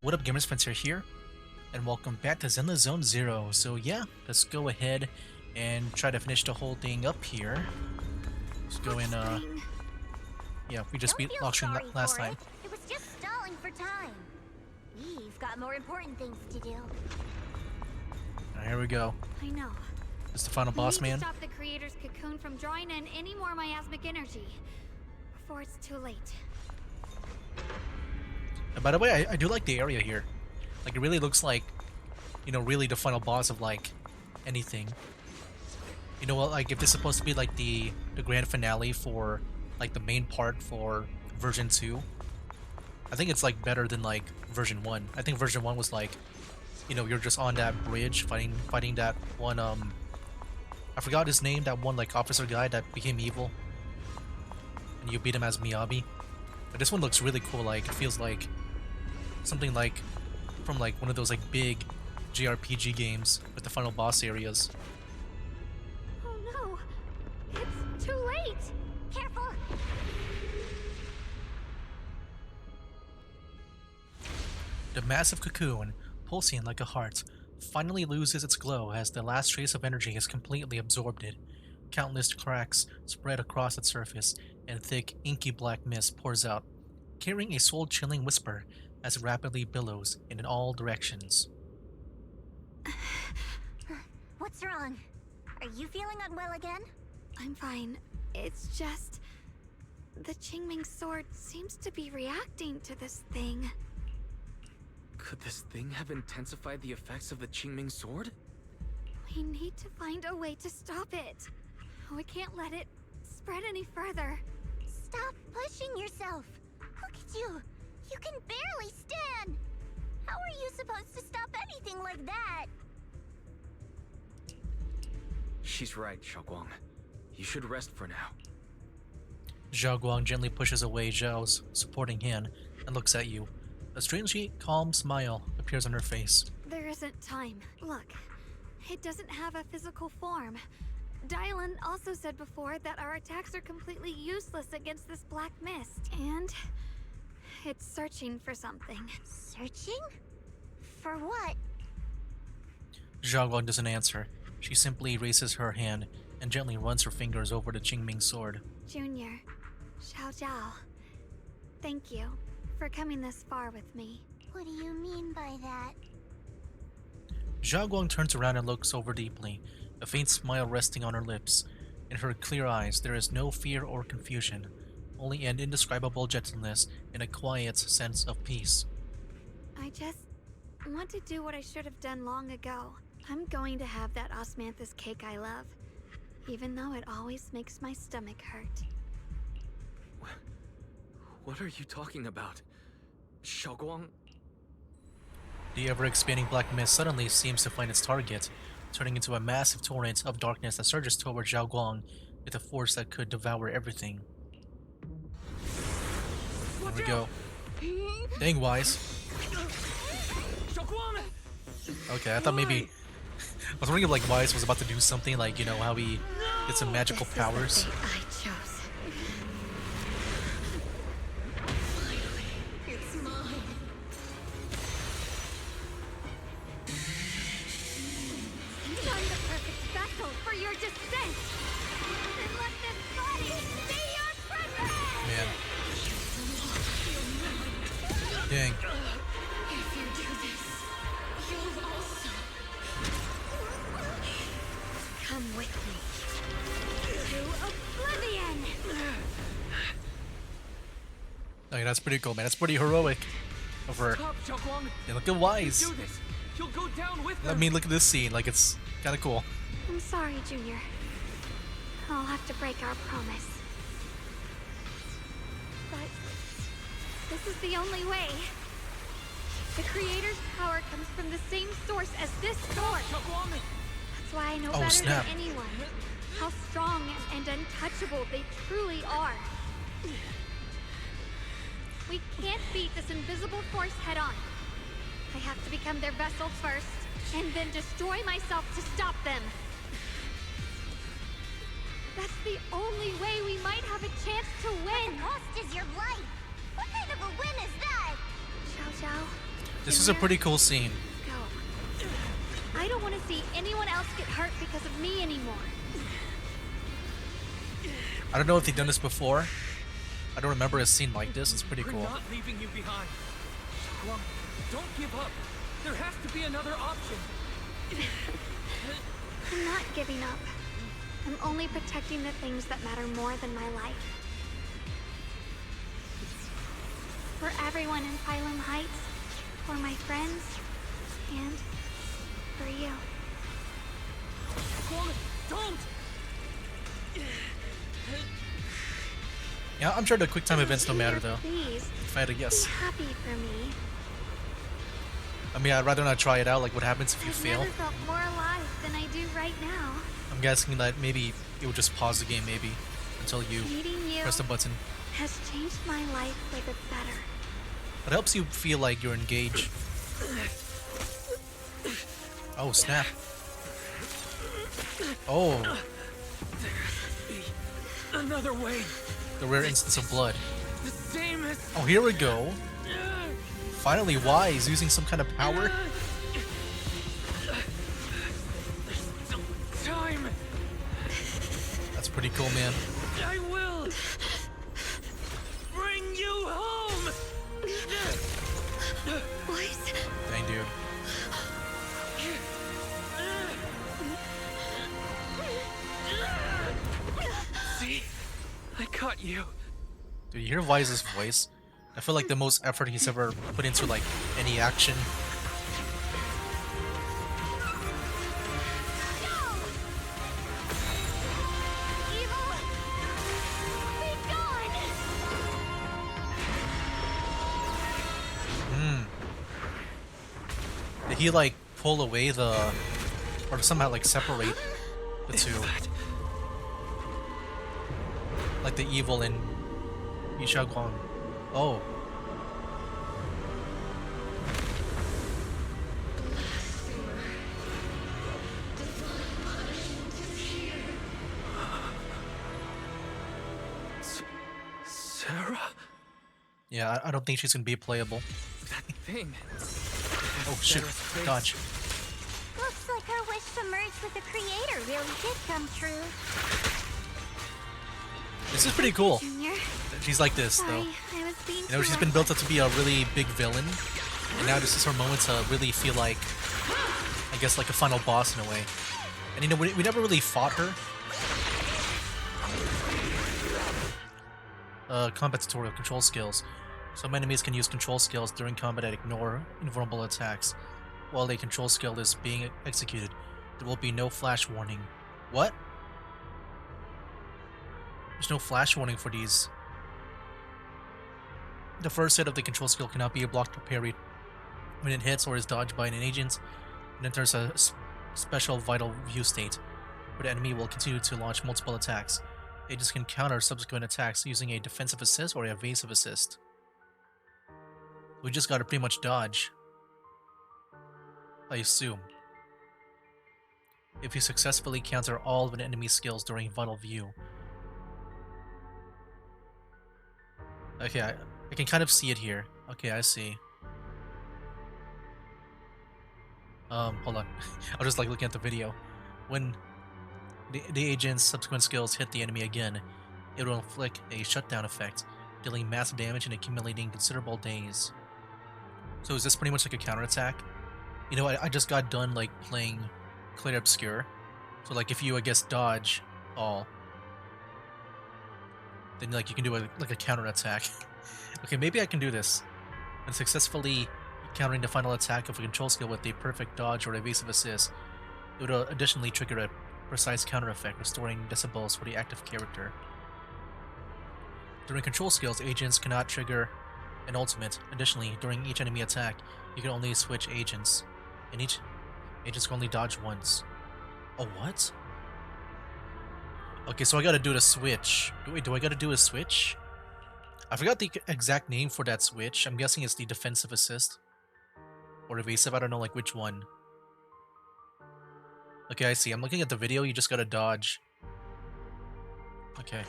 What up, gamers? Spencer here, and welcome back to Zenless Zone Zero. So yeah, let's go ahead and try to finish the whole thing up here. Let's go in. Yeah, we just beat Auction last time. It was just stalling for time. We've got more important things to do. Alright, here we go. I know. This is the final boss, man. We need to stop the creator's cocoon from drawing in any more miasmic energy before it's too late. And by the way, I do like the area here. Like, it really looks like, you know, really the final boss of like anything. You know what? Like, if this is supposed to be like the grand finale for like the main part for version 2, I think it's like better than like version 1. I think version 1 was like, you know, you're just on that bridge fighting that one I forgot his name, that one like officer guy that became evil, and you beat him as Miyabi. But this one looks really cool. Like, it feels like something like from like one of those like big JRPG games with the final boss areas. Oh no! It's too late! Careful! The massive cocoon, pulsing like a heart, finally loses its glow as the last trace of energy has completely absorbed it. Countless cracks spread across its surface, and thick, inky black mist pours out, carrying a soul-chilling whisper as it rapidly billows in all directions. What's wrong? Are you feeling unwell again? I'm fine. It's just... the Qingming sword seems to be reacting to this thing. Could this thing have intensified the effects of the Qingming sword? We need to find a way to stop it. We can't let it spread any further. Stop pushing yourself. Look at you. You can barely stand. How are you supposed to stop anything like that? She's right, Shunguang. You should rest for now. Shunguang gently pushes away Zhao's supporting hand and looks at you. A strangely calm smile appears on her face. There isn't time. Look, it doesn't have a physical form. Dylan also said before that our attacks are completely useless against this black mist, and it's searching for something. Searching? For what? Zhaoguang doesn't answer. She simply raises her hand and gently runs her fingers over the Qingming sword. Junior, Xiao Zhao, thank you for coming this far with me. What do you mean by that? Zhaoguang turns around and looks over deeply, a faint smile resting on her lips. In her clear eyes there is no fear or confusion, only an indescribable gentleness and a quiet sense of peace. I just want to do what I should have done long ago. I'm going to have that osmanthus cake I love, even though it always makes my stomach hurt. What are you talking about? Shunguang? The ever-expanding black mist suddenly seems to find its target, turning into a massive torrent of darkness that surges toward Zhaoguang with a force that could devour everything. There we go. Dang, Wise. Okay, I thought maybe... I was wondering if like Wise was about to do something like, you know, how he gets some magical powers. I chose. It's mine. I'm the perfect vessel for your descent. And let this body be your present. Man. Dang. If you do this, you'll also Come with me to oblivion. Okay, that's pretty cool, man. That's pretty heroic of her. Stop, Shunguang! Yeah, look at Wise. Do this! You'll go down with I them! mean, look at this scene. Like, it's kind of cool. I'm sorry, Junior. I'll have to break our promise. But this is the only way. The Creator's power comes from the same source as this sword. Shunguang! That's why I know Oh, better snap. than anyone how strong and untouchable they truly are. We can't beat this invisible force head on. I have to become their vessel first, and then destroy myself to stop them. That's the only way we might have a chance to win. The cost is your life. What kind of a win is that? Xiao Zhao, This is a pretty cool scene. Go. I don't want to see anyone else get hurt because of me anymore. I don't know if they've done this before. I don't remember a scene like this. It's pretty We're cool. not leaving you behind. Shunguang, don't give up. There has to be another option. I'm not giving up. I'm only protecting the things that matter more than my life. For everyone in Phylum Heights, for my friends, and for you. Don't! Yeah, I'm sure the quick time events don't matter though. Please, If I had to guess. be happy for me. I mean, I'd rather not try it out. Like, what happens if you I've fail? never felt more alive than I do right now. I'm guessing that maybe it would just pause the game, maybe, until you Meeting you press the button. has changed my life for the better. It helps you feel like you're engaged. Oh, snap. Oh, Another way. the rare instance of blood. The same as... Oh, here we go. Finally, Wise using some kind of power. Still time. That's pretty cool, man. I will bring you home. Boys, Dang, dude. See? I caught you. Dude, you hear Wise's voice? I feel like the most effort he's ever put into, like, any action. evil, be gone! Did he, like, pull away the... or somehow, like, separate the two? Like the evil in Shunguang. Oh. Sarah? Yeah, I don't think she's gonna be playable. That thing. Oh, shoot. Sarah's face. Dodge. Looks like her wish to merge with the creator really did come true. This is pretty cool. Junior, That she's like this, though. sorry, I was being You know, she's been built up to be a really big villain. And now this is her moment to really feel like, I guess, like a final boss in a way. And you know, we never really fought her. Combat tutorial control skills. Some enemies can use control skills during combat and ignore invulnerable attacks. While a control skill is being executed, there will be no flash warning. What? There's no flash warning for these. The first hit of the control skill cannot be blocked or parried. When it hits or is dodged by an agent, it enters a special vital view state, where the enemy will continue to launch multiple attacks. Agents can counter subsequent attacks using a defensive assist or an evasive assist. We just gotta pretty much dodge, I assume. If you successfully counter all of an enemy's skills during vital view. Okay, I can kind of see it here. Okay, I see. Hold on. I'll just like looking at the video. When the agent's subsequent skills hit the enemy again, it will inflict a shutdown effect, dealing massive damage and accumulating considerable days. So is this pretty much like a counterattack? You know, I just got done like playing Clear Obscure. So like if you, I guess, dodge all, then like you can do like a counterattack. Okay, maybe I can do this. And successfully countering the final attack of a control skill with a perfect dodge or evasive assist, it would additionally trigger a precise counter effect, restoring decibels for the active character. During control skills, agents cannot trigger an ultimate. Additionally, during each enemy attack, you can only switch agents, and each agents can only dodge once. Oh, what? Okay, so I gotta do the switch. Wait, do I gotta do a switch? I forgot the exact name for that switch. I'm guessing it's the defensive assist. Or evasive, I don't know like which one. Okay, I see. I'm looking at the video, you just gotta dodge. Okay.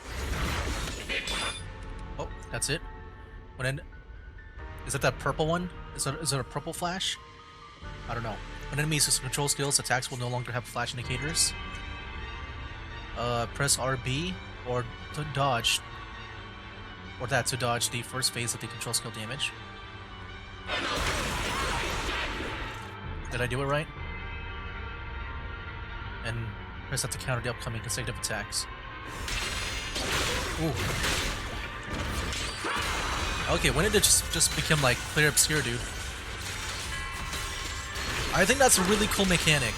Oh, that's it? Is that that purple one? Is it a purple flash? I don't know. When enemies use control skills, attacks will no longer have flash indicators. Press RB or to dodge. Or that to dodge the first phase of the control skill damage. Did I do it right? And press that to counter the upcoming consecutive attacks. Ooh. Okay, when did it just become like clear obscure, dude? I think that's a really cool mechanic.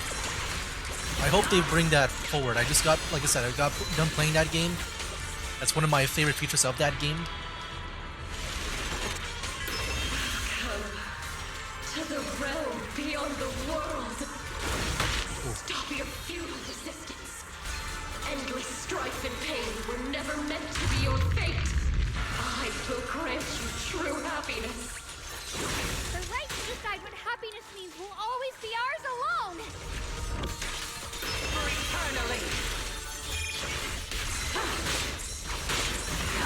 I hope they bring that forward. I just got, like I said, I got done playing that game. That's one of my favorite features of that game. To the realm beyond the world. Ooh. Stop your futile resistance. Endless strife and pain were never meant to be your fate. I will grant you true happiness. The right to decide what happiness means will always be ours alone! For eternally.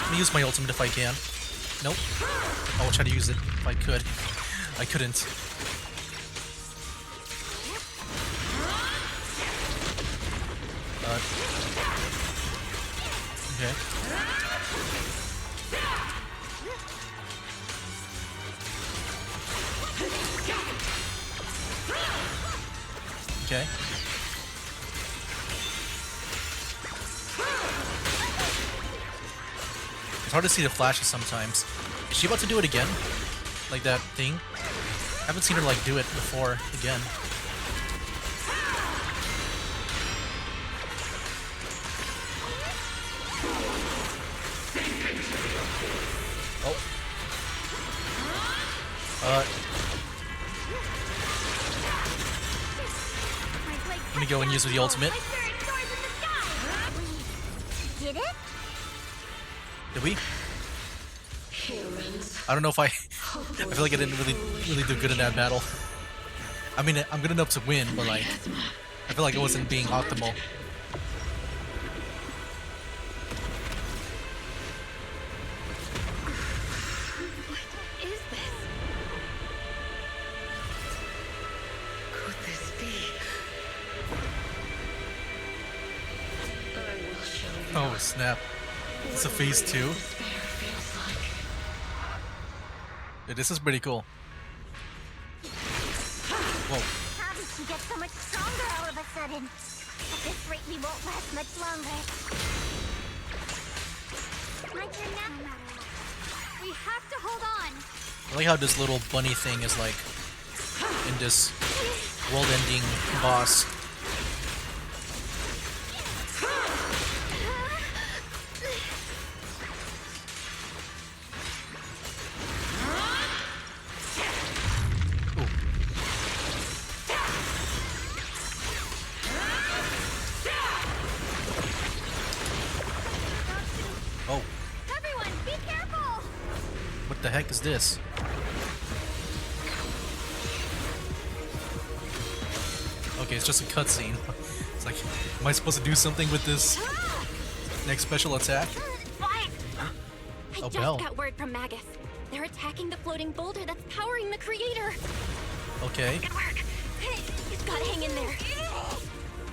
Let me use my ultimate if I can. Nope. I will try to use it if I could. I couldn't. Okay. Okay. It's hard to see the flashes sometimes. Is she about to do it again? Like that thing? I haven't seen her like do it before again. Oh. Let me go and use the ultimate. Did it? Did we? Humans. I don't know if I feel like I didn't really do good in that battle. I mean, I'm good enough to win, but like, I feel like I wasn't being optimal. What is this? Could this be? I will show you. Oh snap! It's a phase 2. Despair feels like. Yeah, this is pretty cool. Whoa! How did she get so much stronger all of a sudden? At this rate, we won't last much longer. My turn now? No matter what. We have to hold on! I like how this little bunny thing is like in this world-ending boss. Ooh. Oh, Everyone, be careful! what the heck is this? Okay, it's just a cutscene. It's like, am I supposed to do something with this next special attack? What? I Oh, just Belle. got word from Magus. They're attacking the floating boulder that's powering the creator. Okay. Good work. You've got to hang in there.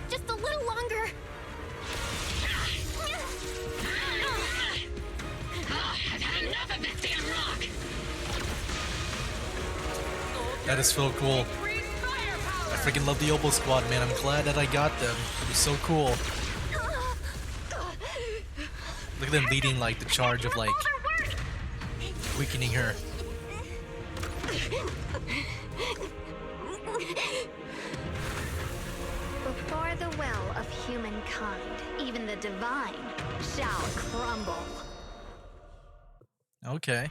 Just a little longer. I've had enough of this damn rock. That is so cool. I freaking love the Opal Squad, man. I'm glad that I got them. It was so cool. Look at them leading like the charge of like weakening her. Before the well of humankind, even the divine shall crumble. Okay.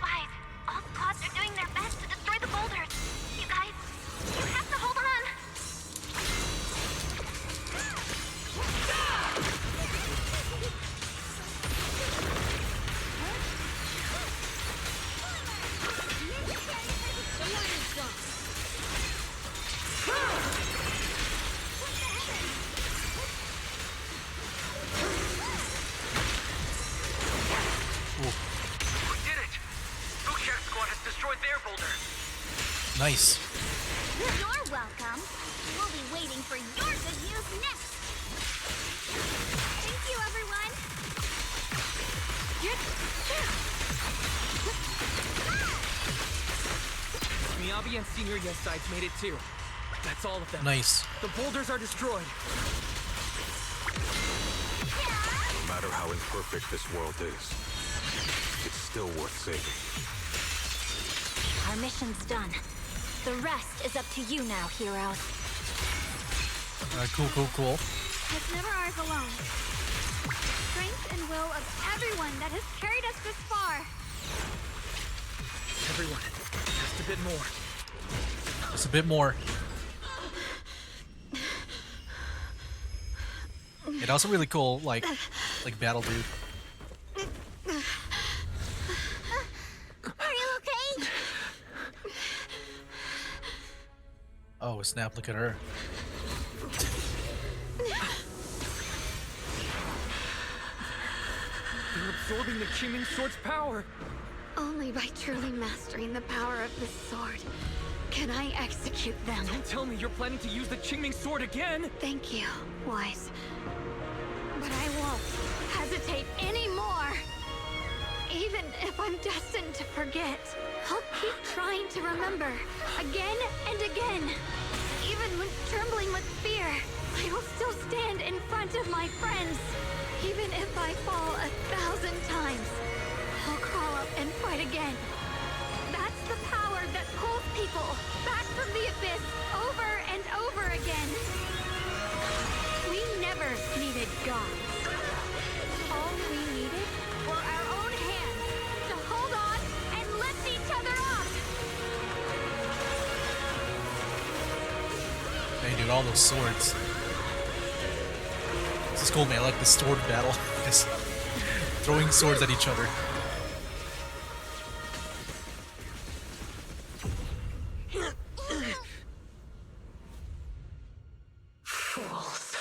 Wise, all squads are doing their best to destroy the boulders. You guys, you have to hold on. Ooh. We did it! Nice. You're welcome. We'll be waiting for your good news next. Thank you, everyone. Miyabi and Senior Yes Sides made it too. That's all of them. Nice. The boulders are destroyed. No matter how imperfect this world is, it's still worth saving. Our mission's done. The rest is up to you now, heroes. Cool. It's never ours alone. Strength and will of everyone that has carried us this far. Everyone, just a bit more. Just a bit more. It also really cool, like battle dude. Are you okay? Oh snap! Look at her. They're absorbing the Qingming Sword's power. Only by truly mastering the power of this sword can I execute them. Don't tell me you're planning to use the Qingming Sword again. Thank you, Wise. But I won't hesitate anymore. Even if I'm destined to forget, I'll keep trying to remember again and again. Even when trembling with fear, I will still stand in front of my friends. Even if I fall 1,000 times, I'll crawl up and fight again. That's the power that pulls people back from the abyss over and over again. We never needed gods. All we needed were our own hands to hold on and lift each other up. Hey, dude, all those swords. This is cool, man. I like the sword battle. Just throwing swords at each other. Fools.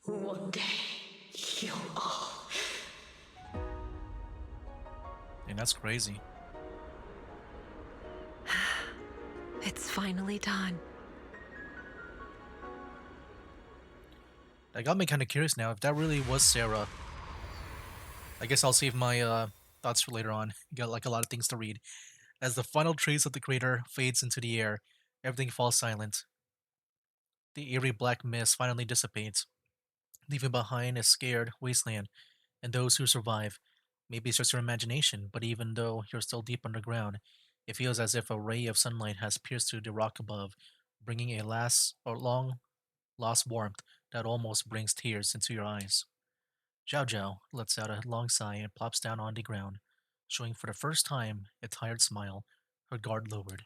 One day, you'll all. And that's crazy. It's finally done. That got me kind of curious now. If that really was Sarah, I guess I'll save my thoughts for later on. Got like a lot of things to read. As the final trace of the crater fades into the air, everything falls silent. The eerie black mist finally dissipates, leaving behind a scared wasteland and those who survive. Maybe it's just your imagination, but even though you're still deep underground, it feels as if a ray of sunlight has pierced through the rock above, bringing a long lost warmth that almost brings tears into your eyes. Zhao Zhao lets out a long sigh and plops down on the ground, showing for the first time a tired smile, her guard lowered.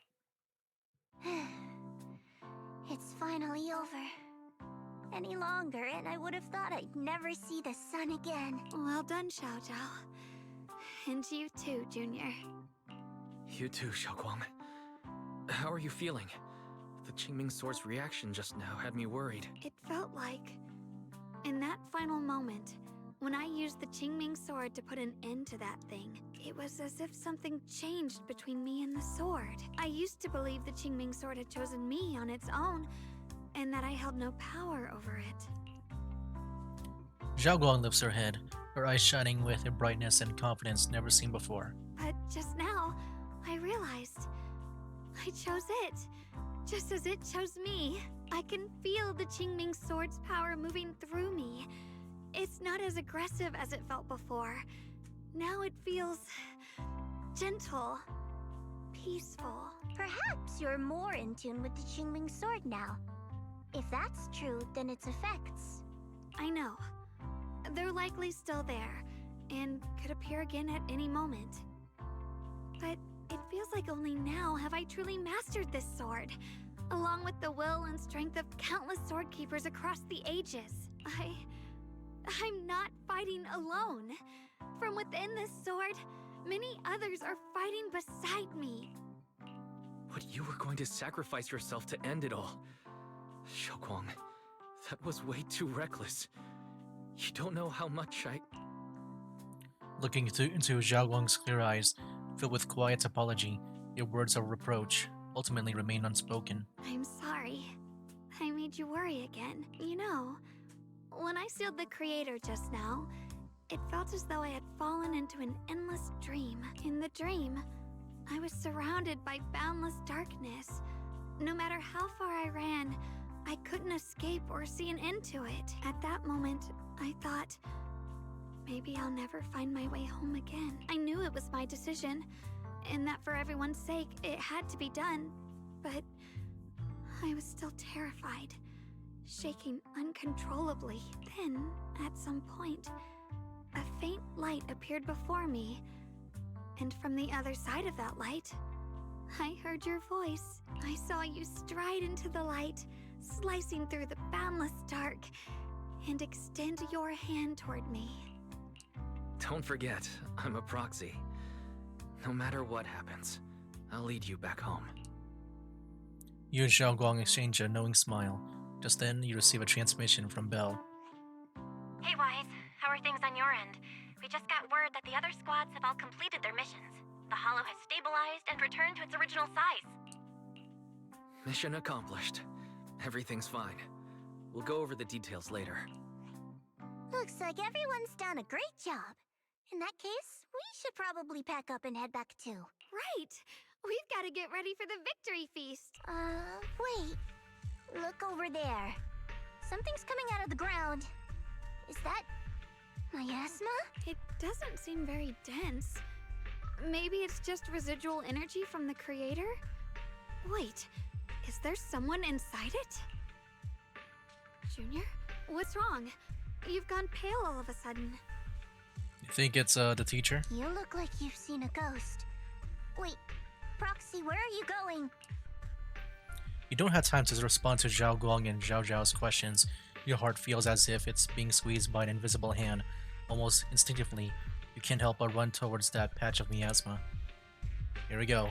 It's finally over. Any longer, and I would have thought I'd never see the sun again. Well done, Xiao Zhao. And you too, Junior. You too, Shunguang. How are you feeling? The Qingming Sword's reaction just now had me worried. It felt like, in that final moment, when I used the Qingming Sword to put an end to that thing, it was as if something changed between me and the sword. I used to believe the Qingming Sword had chosen me on its own, and that I held no power over it. Zhao Guang lifts her head, her eyes shining with a brightness and confidence never seen before. But just now, I realized I chose it, just as it chose me. I can feel the Qingming Sword's power moving through me. It's not as aggressive as it felt before. Now it feels gentle, peaceful. Perhaps you're more in tune with the Qingming Sword now. If that's true, then its effects. I know. They're likely still there, and could appear again at any moment. But it feels like only now have I truly mastered this sword, along with the will and strength of countless sword keepers across the ages. I'm not fighting alone. From within this sword, many others are fighting beside me. But you were going to sacrifice yourself to end it all. Shunguang, that was way too reckless. You don't know how much I... Looking into Zhao Guang's clear eyes, filled with quiet apology, your words of reproach, ultimately remain unspoken. I'm sorry. I made you worry again. You know, when I sealed the creator just now, it felt as though I had fallen into an endless dream. In the dream, I was surrounded by boundless darkness. No matter how far I ran, I couldn't escape or see an end to it. At that moment, I thought, maybe I'll never find my way home again. I knew it was my decision, and that for everyone's sake, it had to be done. But I was still terrified, shaking uncontrollably. Then, at some point, a faint light appeared before me, and from the other side of that light, I heard your voice. I saw you stride into the light, slicing through the boundless dark, and extend your hand toward me. Don't forget, I'm a proxy. No matter what happens, I'll lead you back home. You and Shunguang exchange a knowing smile. Just then, you receive a transmission from Belle. Hey, Wise. How are things on your end? We just got word that the other squads have all completed their missions. The Hollow has stabilized and returned to its original size. Mission accomplished. Everything's fine. We'll go over the details later. Looks like everyone's done a great job. In that case, we should probably pack up and head back too. Right! We've got to get ready for the victory feast. Wait. Look over there. Something's coming out of the ground. Is that miasma? It doesn't seem very dense. Maybe it's just residual energy from the creator? Wait, is there someone inside it? Junior? What's wrong? You've gone pale all of a sudden. You think it's the teacher? You look like you've seen a ghost. Wait, Proxy, where are you going? You don't have time to respond to Zhao Guang and Zhao Zhao's questions. Your heart feels as if it's being squeezed by an invisible hand. Almost instinctively, you can't help but run towards that patch of miasma. Here we go.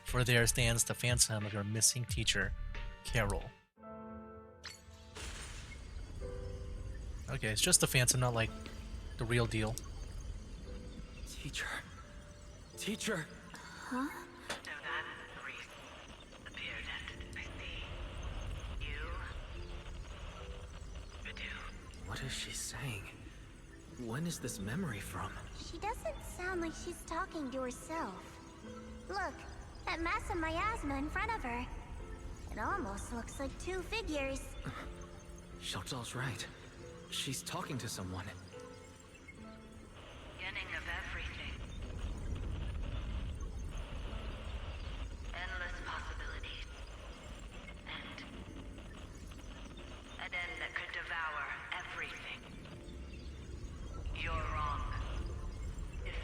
For there stands the phantom of your missing teacher, Carol. Okay, it's just the phantom, not like the real deal. Teacher. Teacher! Huh? So that's the reason the period ended. I see. You do. What is she saying? When is this memory from? She doesn't sound like she's talking to herself. Look, that mass of miasma in front of her. It almost looks like two figures. Xiaozhao's right. She's talking to someone. Beginning of everything. Endless possibilities. An end that could devour everything. You're wrong. If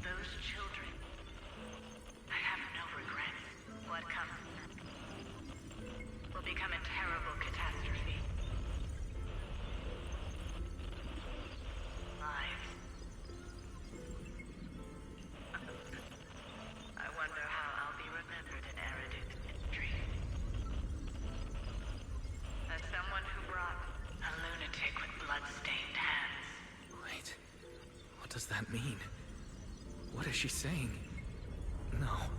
those children, I have no regrets. What comes will become a terrible catastrophe. Lives. I wonder how I'll be remembered in Eridu's history. As someone who brought a lunatic with blood-stained hands. Wait. What does that mean? What is she saying? No.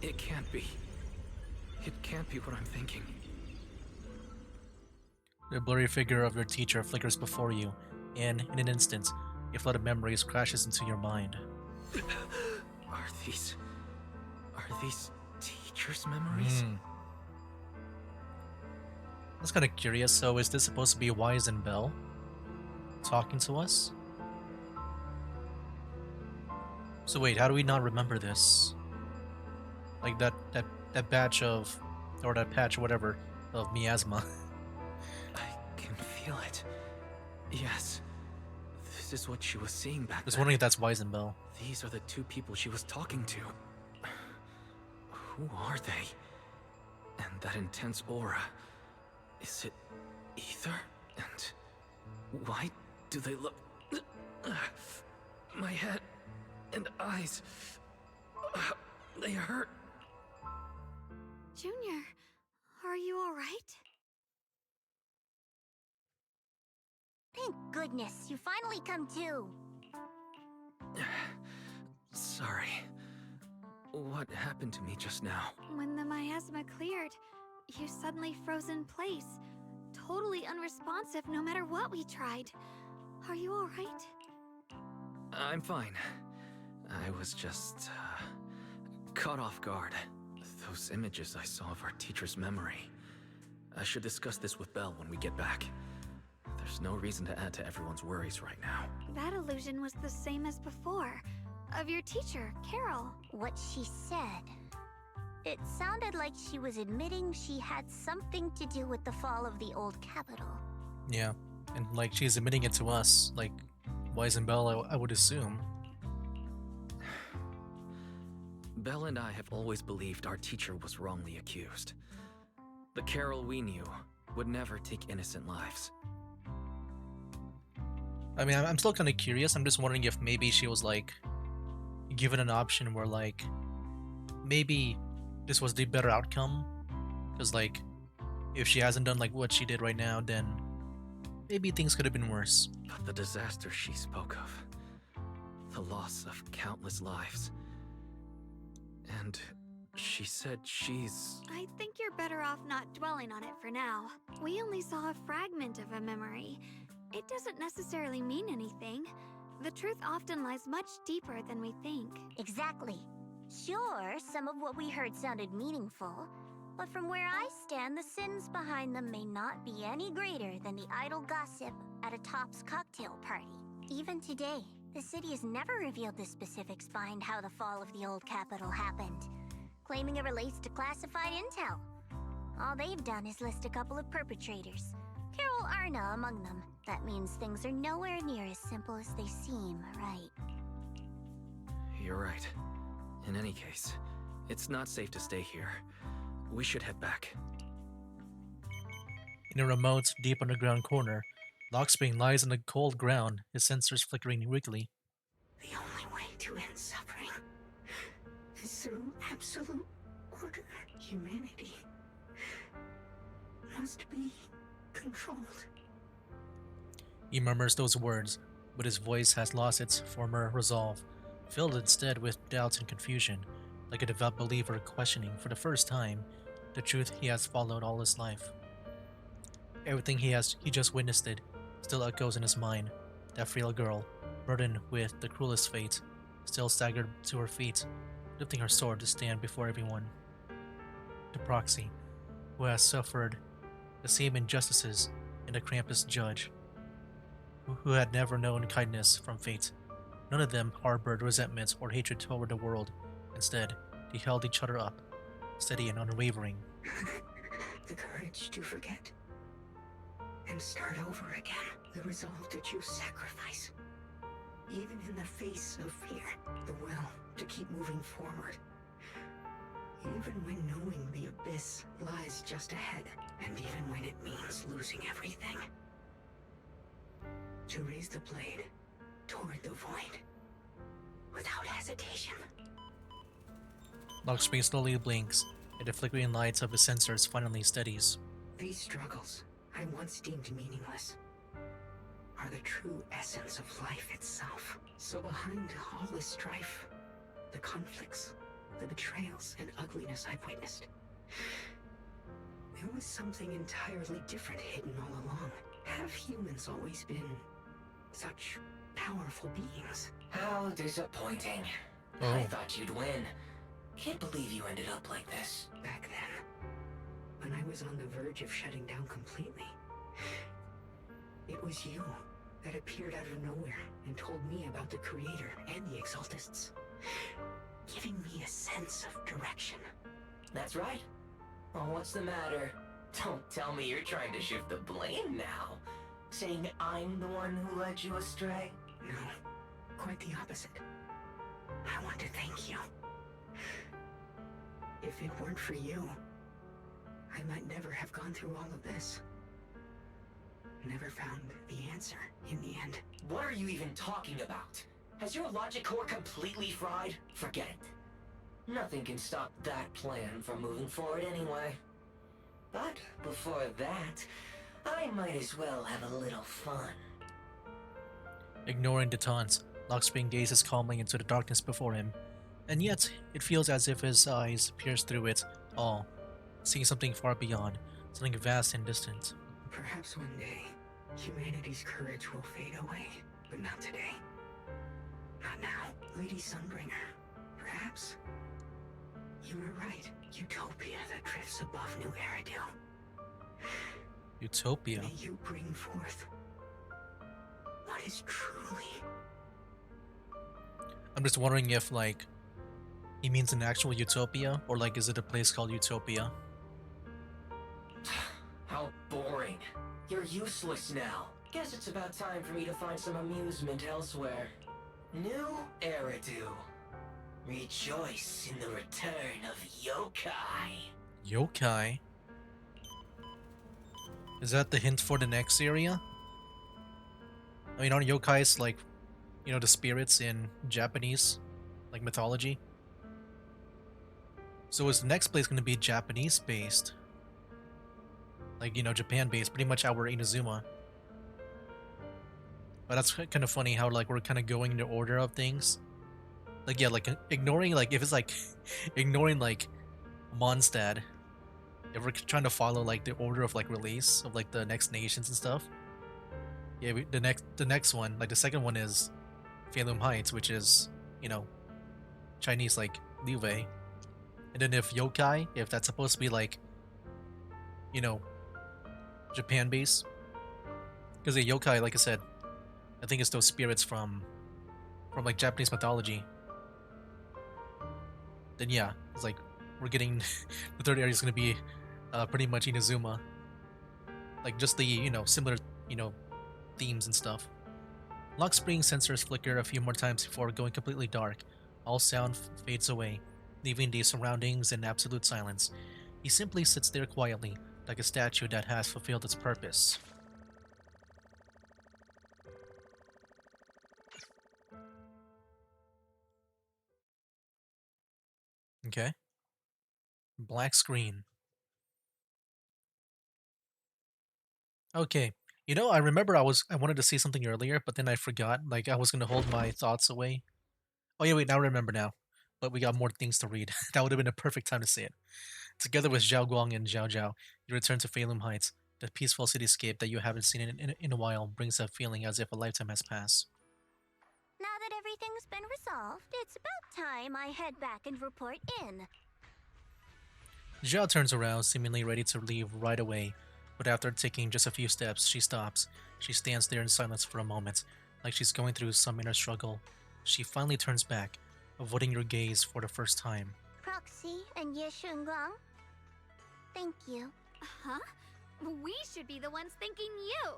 It can't be. It can't be what I'm thinking. The blurry figure of your teacher flickers before you, and in an instant, a flood of memories crashes into your mind. Are these teacher's memories? That's kind of curious. So is this supposed to be Wise and Belle talking to us? So wait, how do we not remember this? Like that batch of, or that patch, or whatever, of miasma. I can feel it. Yes. This is what she was seeing back I was then. wondering if that's Wise and Belle. These are the two people she was talking to. Who are they? And that intense aura. Is it ether? And why do they look... My head and eyes... They hurt. Junior, are you alright? Thank goodness, you finally come to. Sorry. What happened to me just now? When the miasma cleared, you suddenly froze in place. Totally unresponsive no matter what we tried. Are you alright? I'm fine. I was just caught off guard. Those images I saw of our teacher's memory. I should discuss this with Belle when we get back. There's no reason to add to everyone's worries right now. That illusion was the same as before. Of your teacher, Carol. What she said. It sounded like she was admitting she had something to do with the fall of the old capital. Yeah, and like she's admitting it to us, like Wise and Belle, I would assume. Belle and I have always believed our teacher was wrongly accused. The Carol we knew would never take innocent lives. I mean, I'm still kind of curious. I'm just wondering if maybe she was like given an option where like maybe this was the better outcome, because like if she hasn't done like what she did right now, then maybe things could have been worse. But the disaster she spoke of, the loss of countless lives, and she said she's... I think you're better off not dwelling on it for now. We only saw a fragment of a memory. It doesn't necessarily mean anything. The truth often lies much deeper than we think. Exactly. Sure, some of what we heard sounded meaningful, but from where I stand, the sins behind them may not be any greater than the idle gossip at a Top's cocktail party. Even today, the city has never revealed the specifics behind how the fall of the old capital happened, claiming it relates to classified intel. All they've done is list a couple of perpetrators, Carol Arna among them. That means things are nowhere near as simple as they seem, right? You're right. In any case, it's not safe to stay here. We should head back. In a remote, deep underground corner, Lockspring lies on the cold ground, his sensors flickering weakly. The only way to end suffering is through absolute order. Humanity must be controlled. He murmurs those words, but his voice has lost its former resolve, filled instead with doubts and confusion, like a devout believer questioning for the first time the truth he has followed all his life. Everything he just witnessed it still echoes in his mind. That frail girl, burdened with the cruelest fate, still staggered to her feet, lifting her sword to stand before everyone. The proxy, who has suffered the same injustices in the Krampus judge, who had never known kindness from fate. None of them harbored resentment or hatred toward the world. Instead, they held each other up, steady and unwavering. The courage to forget and start over again. The resolve to choose sacrifice. Even in the face of fear. The will to keep moving forward. Even when knowing the abyss lies just ahead. And even when it means losing everything. To raise the blade toward the void. Without hesitation. Lockspring slowly blinks, and the flickering lights of his sensors finally steadies. These struggles I once deemed meaningless are the true essence of life itself. So behind all the strife, the conflicts, the betrayals and ugliness I've witnessed, there was something entirely different hidden all along. Have humans always been such powerful beings? How disappointing. Oh. I thought you'd win. Can't believe you ended up like this. Back then, when I was on the verge of shutting down completely, it was you that appeared out of nowhere and told me about the Creator and the Exaltists, giving me a sense of direction. That's right. Oh, what's the matter? Don't tell me you're trying to shift the blame now. Saying I'm the one who led you astray? No, quite the opposite. I want to thank you. If it weren't for you, I might never have gone through all of this. Never found the answer in the end. What are you even talking about? Has your logic core completely fried? Forget it. Nothing can stop that plan from moving forward anyway. But before that, I might as well have a little fun. Ignoring the taunts, Lockspring gazes calmly into the darkness before him, and yet it feels as if his eyes pierce through it all, seeing something far beyond, something vast and distant. Perhaps one day, humanity's courage will fade away, but not today. Not now, Lady Sunbringer. Perhaps you were right. Utopia that drifts above New Eridil. Utopia? May you bring forth what is truly. I'm just wondering if, like, he means an actual utopia, or like, is it a place called Utopia? How boring. You're useless now. Guess it's about time for me to find some amusement elsewhere. New Eridu. Rejoice in the return of yokai. Yokai? Is that the hint for the next area? I mean, aren't yokais like, you know, the spirits in Japanese, like, mythology? So is the next place going to be Japanese-based? Like, you know, Japan-based, pretty much our Inazuma. But that's kind of funny how, like, we're kind of going in the order of things. Like, yeah, like, ignoring, like, if it's, like, ignoring, like, Mondstadt. If we're trying to follow, like, the order of, like, release of, like, the next nations and stuff. Yeah, the next one, like, the second one is Phalum Heights, which is, you know, Chinese, like, Liwei. And then if yokai, if that's supposed to be, like, you know, Japan base, because the yokai, like I said, I think it's those spirits from like Japanese mythology. Then yeah, it's like we're getting the third area is gonna be pretty much Inazuma, like just the, you know, similar, you know, themes and stuff. Lock spring sensors flicker a few more times before going completely dark. All sound fades away, leaving the surroundings in absolute silence. He simply sits there quietly, like a statue that has fulfilled its purpose. Okay. Black screen. Okay. You know, I remember I wanted to say something earlier, but then I forgot. Like, I was gonna hold my thoughts away. Oh yeah, wait, now I remember now. But we got more things to read. That would have been a perfect time to say it. Together with Zhao Guang and Zhao Zhao, you return to Phalum Heights. The peaceful cityscape that you haven't seen in a while brings a feeling as if a lifetime has passed. Now that everything's been resolved, it's about time I head back and report in. Zhao turns around, seemingly ready to leave right away, but after taking just a few steps, she stops. She stands there in silence for a moment, like she's going through some inner struggle. She finally turns back, avoiding your gaze for the first time. Proxy and Shunguang, thank you. Huh? We should be the ones thanking you.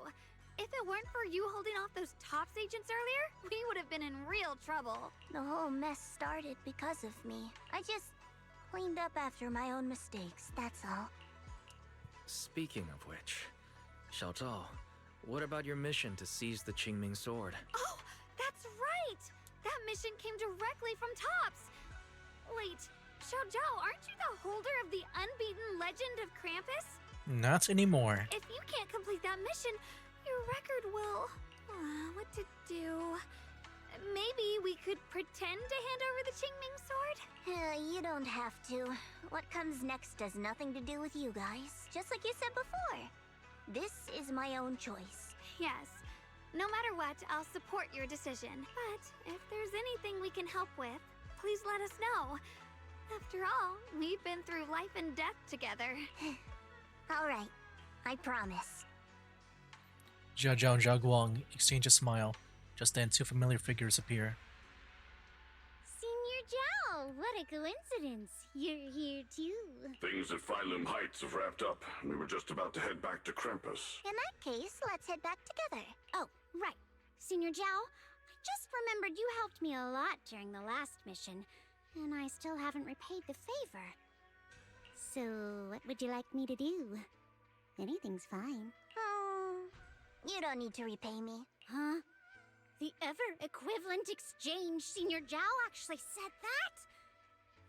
If it weren't for you holding off those TOPS agents earlier, we would have been in real trouble. The whole mess started because of me. I just cleaned up after my own mistakes, that's all. Speaking of which, Xiao Zhao, what about your mission to seize the Qingming sword? Oh, that's right! That mission came directly from TOPS! Wait, Xiao Zhao, aren't you the holder of the unbeaten legend of Krampus? Not anymore. If you can't complete that mission, your record will... what to do? Maybe we could pretend to hand over the Qingming sword? You don't have to. What comes next has nothing to do with you guys, just like you said before. This is my own choice. Yes. No matter what, I'll support your decision. But if there's anything we can help with, please let us know. After all, we've been through life and death together. All right, I promise. Zhao Zhao and Zhao Guang exchange a smile. Just then, two familiar figures appear. Senior Zhao, what a coincidence. You're here too. Things at Phalum Heights have wrapped up. We were just about to head back to Krampus. In that case, let's head back together. Oh, right. Senior Zhao, I just remembered you helped me a lot during the last mission, and I still haven't repaid the favor. So, what would you like me to do? Anything's fine. You don't need to repay me. Huh? The ever-equivalent exchange, Senior Zhao actually said that?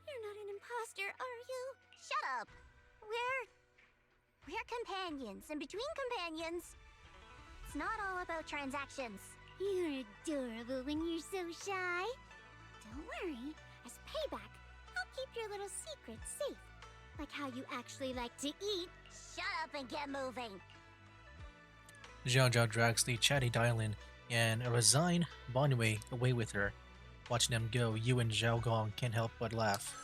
You're not an imposter, are you? Shut up! We're companions, and between companions, it's not all about transactions. You're adorable when you're so shy. Don't worry, as payback, I'll keep your little secrets safe. Like how you actually like to eat. Shut up and get moving. Zhao Zhao drags the chatty Dylan and a resigned Bonwei away with her. Watching them go, you and Zhao Gong can't help but laugh.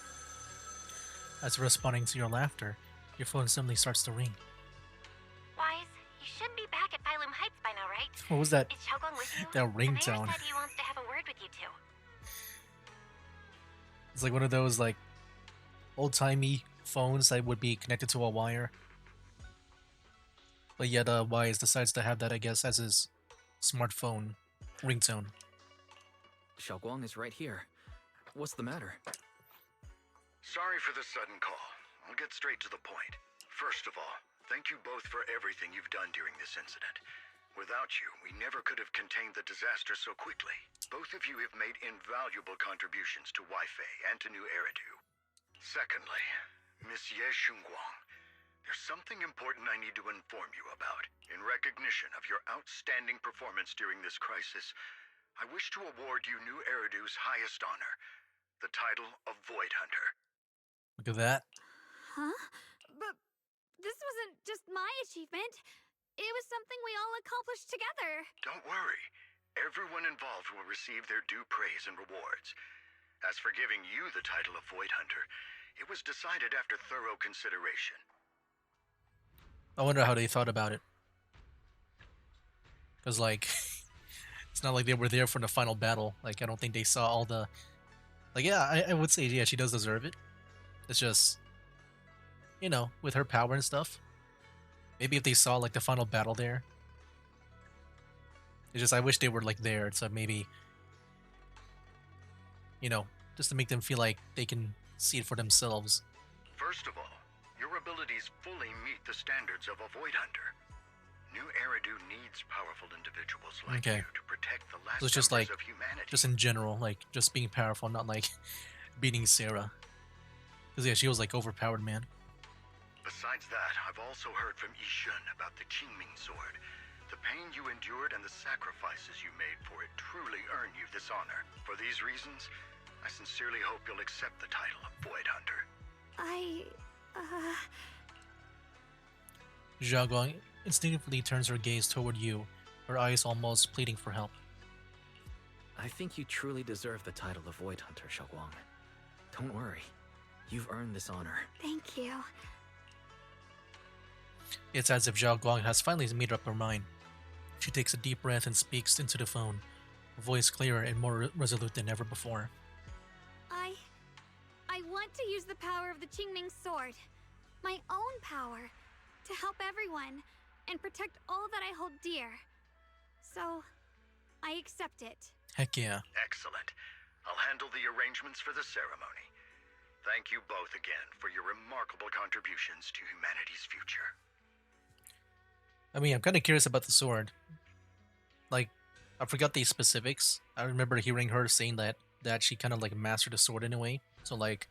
As responding to your laughter, your phone suddenly starts to ring. Wise, you should be back at Phylum Heights by now, right? What was that? Is Shunguang with you? That The mayor ringtone. said he wants to have a word with you two. It's like one of those like old-timey phones that would be connected to a wire. But yet Wise decides to have that, I guess, as his smartphone ringtone. Shunguang is right here. What's the matter? Sorry for the sudden call. I'll get straight to the point. First of all, thank you both for everything you've done during this incident. Without you, we never could have contained the disaster so quickly. Both of you have made invaluable contributions to Weifei and to New Eridu. Secondly, Monsieur Shunguang, there's something important I need to inform you about. In recognition of your outstanding performance during this crisis, I wish to award you New Eridu's highest honor, the title of Void Hunter. Look at that. Huh? But this wasn't just my achievement. It was something we all accomplished together. Don't worry. Everyone involved will receive their due praise and rewards. As for giving you the title of Void Hunter, it was decided after thorough consideration. I wonder how they thought about it. Because, like, it's not like they were there for the final battle. Like, I don't think they saw all the... Like, yeah, I would say, yeah, she does deserve it. It's just, you know, with her power and stuff. Maybe if they saw, like, the final battle there. It's just, I wish they were, like, there. So maybe, you know, just to make them feel like they can see it for themselves. First of all, your abilities fully meet the standards of a Void Hunter. New Eridu needs powerful individuals like Okay. you to protect the last So it's just members like, of humanity. just in general, like, just being powerful, not like beating Sarah. Because, yeah, she was, like, overpowered, man. Besides that, I've also heard from Yishun about the Qingming sword. The pain you endured and the sacrifices you made for it truly earn you this honor. For these reasons, I sincerely hope you'll accept the title of Void Hunter. Zhao Guang instinctively turns her gaze toward you, her eyes almost pleading for help. I think you truly deserve the title of Void Hunter, Shunguang. Don't worry. You've earned this honor. Thank you. It's as if Zhao Guang has finally made up her mind. She takes a deep breath and speaks into the phone, her voice clearer and more resolute than ever before. I want to use the power of the Qingming sword, my own power, to help everyone and protect all that I hold dear. So, I accept it. Heck yeah. Excellent. I'll handle the arrangements for the ceremony. Thank you both again for your remarkable contributions to humanity's future. I mean, I'm kind of curious about the sword. Like, I forgot the specifics. I remember hearing her saying that she kind of like mastered the sword in a way. So like,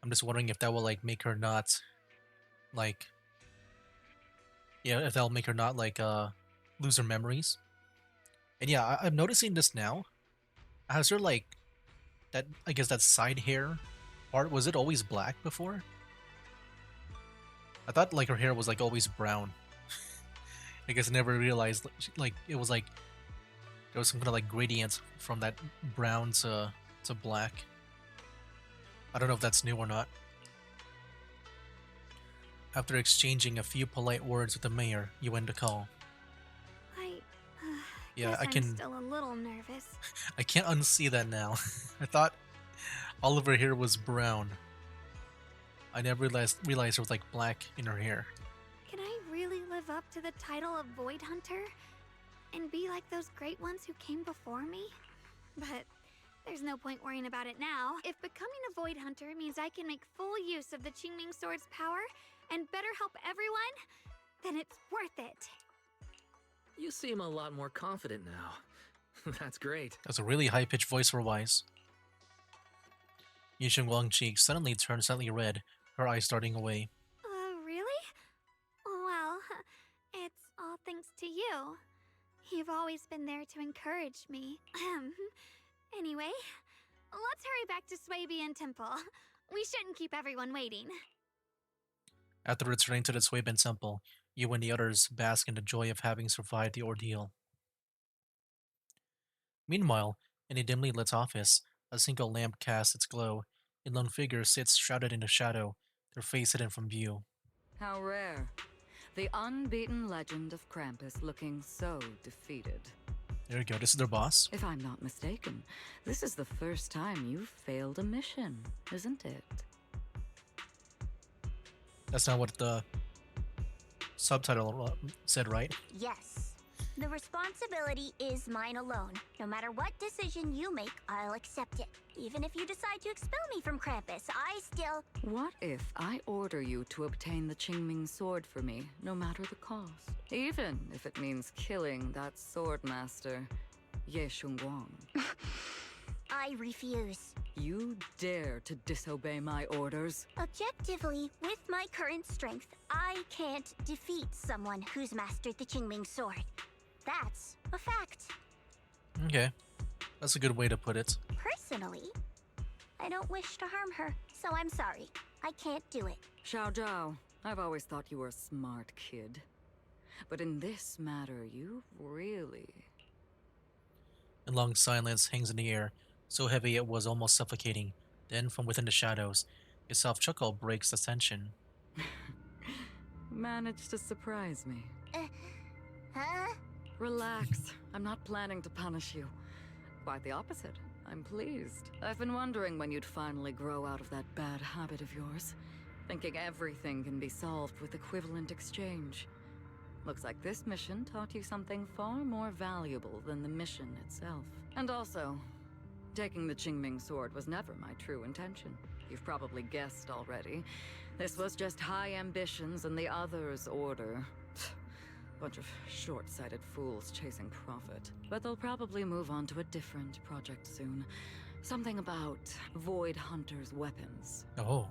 I'm just wondering if that will like make her not like, yeah, if that'll make her not like lose her memories. And yeah, I'm noticing this now. Has her like that? I guess that side hair part, was it always black before? I thought like her hair was like always brown. I guess I never realized like it was like there was some kind of like gradient from that brown to black. I don't know if that's new or not. After exchanging a few polite words with the mayor, you end the call. Yeah, guess I can. I'm still a little nervous. I can't unsee that now. I thought all of her hair was brown. I never realized there was like black in her hair. Can I really live up to the title of Void Hunter? And be like those great ones who came before me? But there's no point worrying about it now. If becoming a Void Hunter means I can make full use of the Qingming sword's power and better help everyone, then it's worth it. You seem a lot more confident now. That's great. That's a really high-pitched voice for Wise. Shunguang's cheeks suddenly turned slightly red, her eyes darting away. Really? Well, it's all thanks to you. You've always been there to encourage me. Anyway, let's hurry back to Swabian Temple. We shouldn't keep everyone waiting. After returning to the Swaben Temple, you and the others bask in the joy of having survived the ordeal. Meanwhile, in a dimly lit office, a single lamp casts its glow. A lone figure sits shrouded in the shadow, their face hidden from view. How rare. The unbeaten legend of Krampus looking so defeated. There you go, this is their boss. If I'm not mistaken, this is the first time you've failed a mission, isn't it? That's not what the subtitle said, right? Yes. The responsibility is mine alone. No matter what decision you make, I'll accept it. Even if you decide to expel me from Krampus, I still... What if I order you to obtain the Qingming sword for me, no matter the cost? Even if it means killing that sword master, Ye Shunguang. I refuse. You dare to disobey my orders? Objectively, with my current strength, I can't defeat someone who's mastered the Qingming sword. That's a fact. Okay, that's a good way to put it. Personally, I don't wish to harm her, so I'm sorry. I can't do it. Xiao Zhao, I've always thought you were a smart kid. But in this matter, you really... A long silence hangs in the air, so heavy it was almost suffocating. Then, from within the shadows, a soft chuckle breaks the tension. Managed to surprise me. Huh? Relax. I'm not planning to punish you. Quite the opposite. I'm pleased. I've been wondering when you'd finally grow out of that bad habit of yours. Thinking everything can be solved with equivalent exchange. Looks like this mission taught you something far more valuable than the mission itself. And also, taking the Qingming sword was never my true intention. You've probably guessed already. This was just high ambitions and the others' order. Bunch of short-sighted fools chasing profit. But they'll probably move on to a different project soon. Something about Void Hunter's weapons. Oh.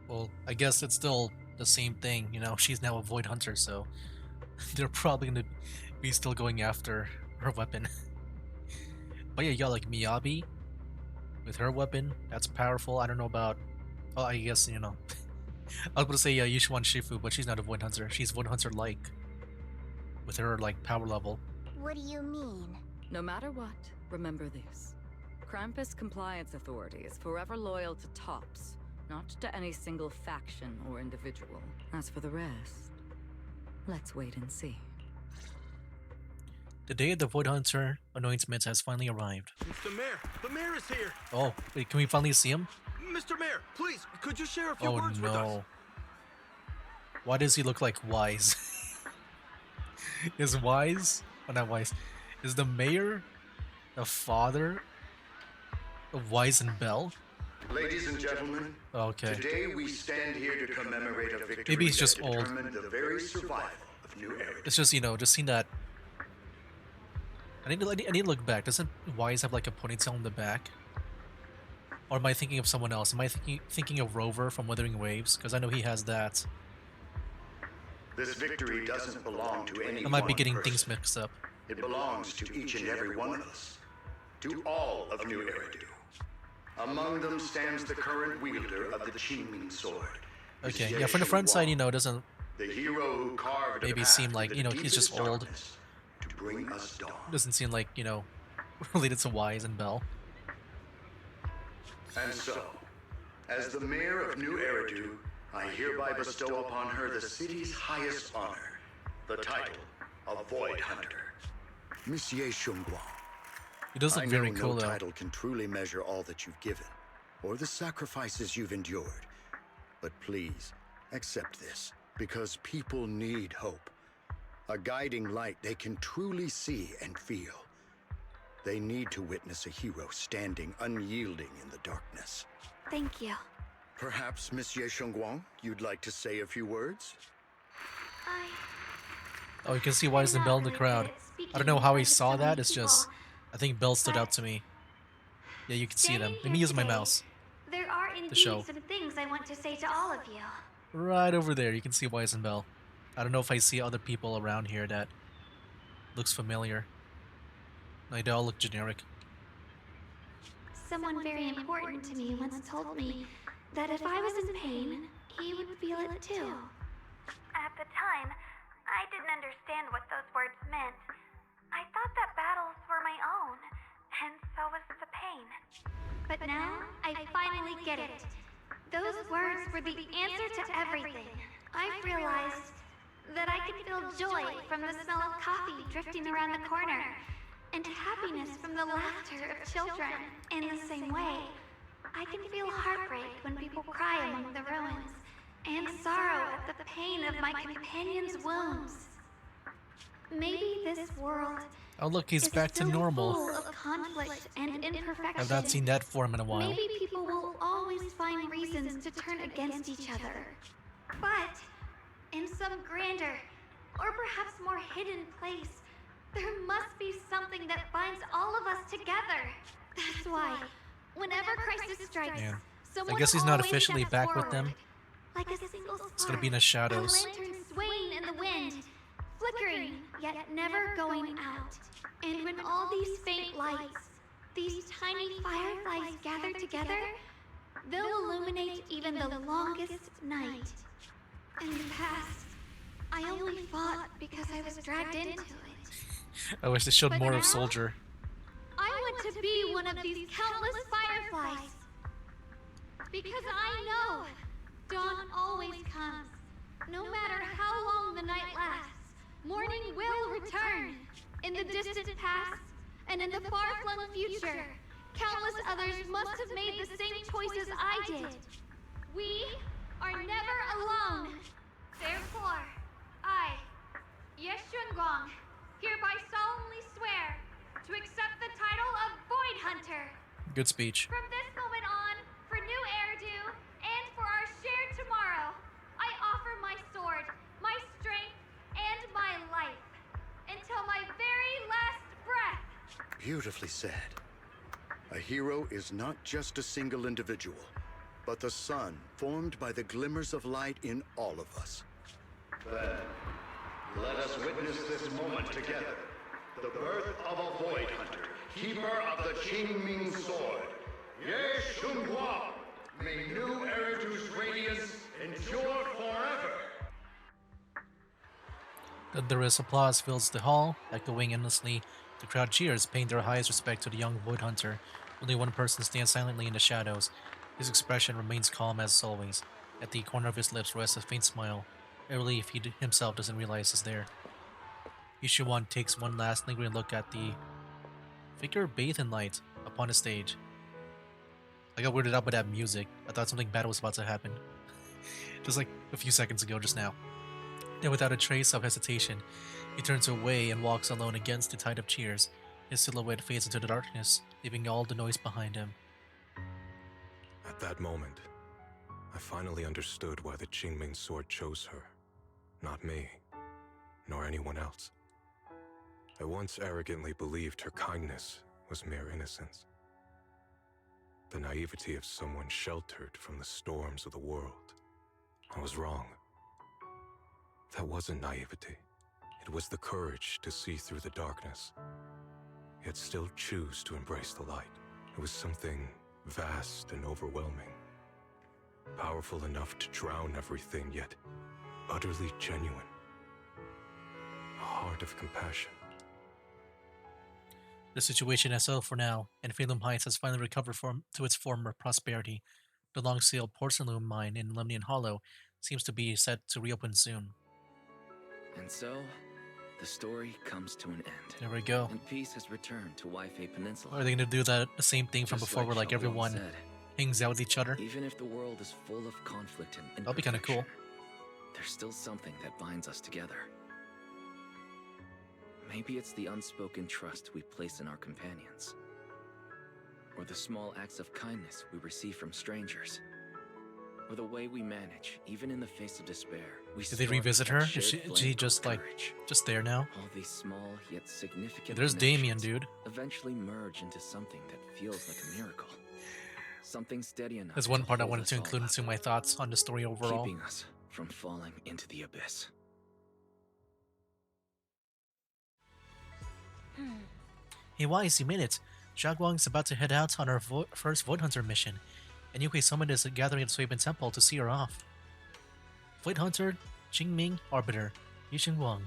Well, I guess it's still the same thing, you know, she's now a Void Hunter, so they're probably gonna be still going after her weapon. But yeah, you got like Miyabi with her weapon, that's powerful. I don't know about, oh, I guess, you know, I was gonna say Yushuan Shifu, but she's not a Void Hunter. She's Void Hunter-like, with her, like, power level. What do you mean? No matter what, remember this. Krampus Compliance Authority is forever loyal to Tops, not to any single faction or individual. As for the rest, let's wait and see. The day of the Void Hunter anointment has finally arrived. Mr. Mayor! The mayor is here! Oh, wait, can we finally see him? Mr. Mayor, please, could you share a few Oh words with us? no. Why does he look like Wise? Is Wise? Oh, not Wise. Is the mayor the father of Wise and Bell? Ladies and gentlemen, Okay. today we stand here to commemorate a victory Maybe he's just that old. determined the very survival of New Era. It's just, you know, just seeing that. I need to look back. Doesn't Wise have like a ponytail in the back? Or am I thinking of someone else? Am I thinking of Rover from Wuthering Waves? Because I know he has that. This victory doesn't belong to any I might be one getting person. things mixed up. It belongs to each and every one of us. To all of New Eridu. Among them stands the current wielder of the Qingming sword. Okay, yeah, from the front side, you know, it doesn't The hero who carved a maybe path seem like, through you know, the he's just deepest old. darkness to bring us dawn. Doesn't seem like, you know, related to Wise and Bell. And so, as the mayor of New Eridu, I hereby bestow upon her the city's highest honor, the title of Void Hunter. Monsieur Shunguang. He does look very I know cool, no though. title can truly measure all that you've given, or the sacrifices you've endured. But please, accept this, because people need hope. A guiding light they can truly see and feel. They need to witness a hero standing unyielding in the darkness. Thank you. Perhaps, Monsieur Shunguang, you'd like to say a few words? Oh, you can see Wise and Bell in the crowd. I don't know how he saw that, it's just... I think Bell stood out to me. Yeah, you can see them. Let me use my mouse. There are indeed show. some things I want to say to all of you. Right over there, you can see Wise and Bell. I don't know if I see other people around here that looks familiar. Like, they all look generic. someone very important to me once told me that if I was in pain, he would feel it too. At the time, I didn't understand what those words meant. I thought that battles were my own, and so was the pain. But now, I finally get it. Those words were the answer to everything. I've realized that I can feel joy from the smell of coffee drifting around the corner, and happiness from the laughter of children. In the same way, I can feel heartbreak when people cry among the ruins, and sorrow at the pain of my companion's wounds. Maybe this world Oh look, he's back to normal. full of conflict and imperfection. I've not seen that form in a while. Maybe people will always find reasons to turn against each other. But in some grander, or perhaps more hidden place, there must be something that binds all of us together. That's why, whenever crisis strikes, Man. someone I guess he's not always officially steps back with forward, them. like a single spark. It's gonna be in the shadows. A lantern swaying in the wind, flickering, yet never going out. And when all these faint lights, these tiny fireflies gather together, they'll illuminate even the longest night. In the past, I only fought because I was dragged into it. I wish they showed But more now, of Soldier. I want to be one of these countless fireflies. Because I know dawn always comes. No matter how long the night lasts, morning will return. In the distant past, and in the far-flung future, countless others must have made the same choices I did. We are never alone. Therefore, I, Shunguang, hereby solemnly swear to accept the title of Void Hunter. Good speech. From this moment on, for new Eridu, and for our shared tomorrow, I offer my sword, my strength, and my life, until my very last breath. Beautifully said. A hero is not just a single individual, but the sun formed by the glimmers of light in all of us. Then, let us witness this moment together. The birth of a Void Hunter, keeper of the Qingming Sword. Ye Shunguang! May new Eridu's radiance endure forever! Thunderous applause fills the hall, echoing endlessly. The crowd cheers, paying their highest respect to the young Void Hunter. Only one person stands silently in the shadows. His expression remains calm as always. At the corner of his lips rests a faint smile, a relief he himself doesn't realize is there. Yishuan takes one last lingering look at the figure bathed in light upon the stage. I got weirded out by that music. I thought something bad was about to happen. Just like a few seconds ago, just now. Then without a trace of hesitation, he turns away and walks alone against the tide of cheers. His silhouette fades into the darkness, leaving all the noise behind him. At that moment, I finally understood why the Qingming Sword chose her. Not me, nor anyone else. I once arrogantly believed her kindness was mere innocence. The naivety of someone sheltered from the storms of the world. I was wrong. That wasn't naivety. It was the courage to see through the darkness, yet still choose to embrace the light. It was something vast and overwhelming. Powerful enough to drown everything, yet utterly genuine. A heart of compassion. The situation has settled for now, and Phalum Heights has finally recovered to its former prosperity. The long-sailed porcelain mine in Lemnian Hollow seems to be set to reopen soon. And so, the story comes to an end. There we go. And peace has returned to Waifei Peninsula. Are they going to do the same thing from Just before where like Shunguang everyone said, hangs out with each other? even if the world is full of conflict and That'll be kind of cool. imperfection, there's still something that binds us together. Maybe it's the unspoken trust we place in our companions, or the small acts of kindness we receive from strangers, or the way we manage, even in the face of despair. We Did they spark revisit that her? shared Is flame she of just like courage. just there now? All these small yet significant There's Damien, connections dude. eventually merge into something that feels like a miracle. Something steady enough. There's one to part I hold wanted us to all include up, into my thoughts on the story overall. keeping us from falling into the abyss. Hey Wise, you made it. Zhao is about to head out on her first Void Hunter mission, and Yue summoned is gathering at Suibin Temple to see her off. Void Hunter, Qingming Arbiter, Shunguang.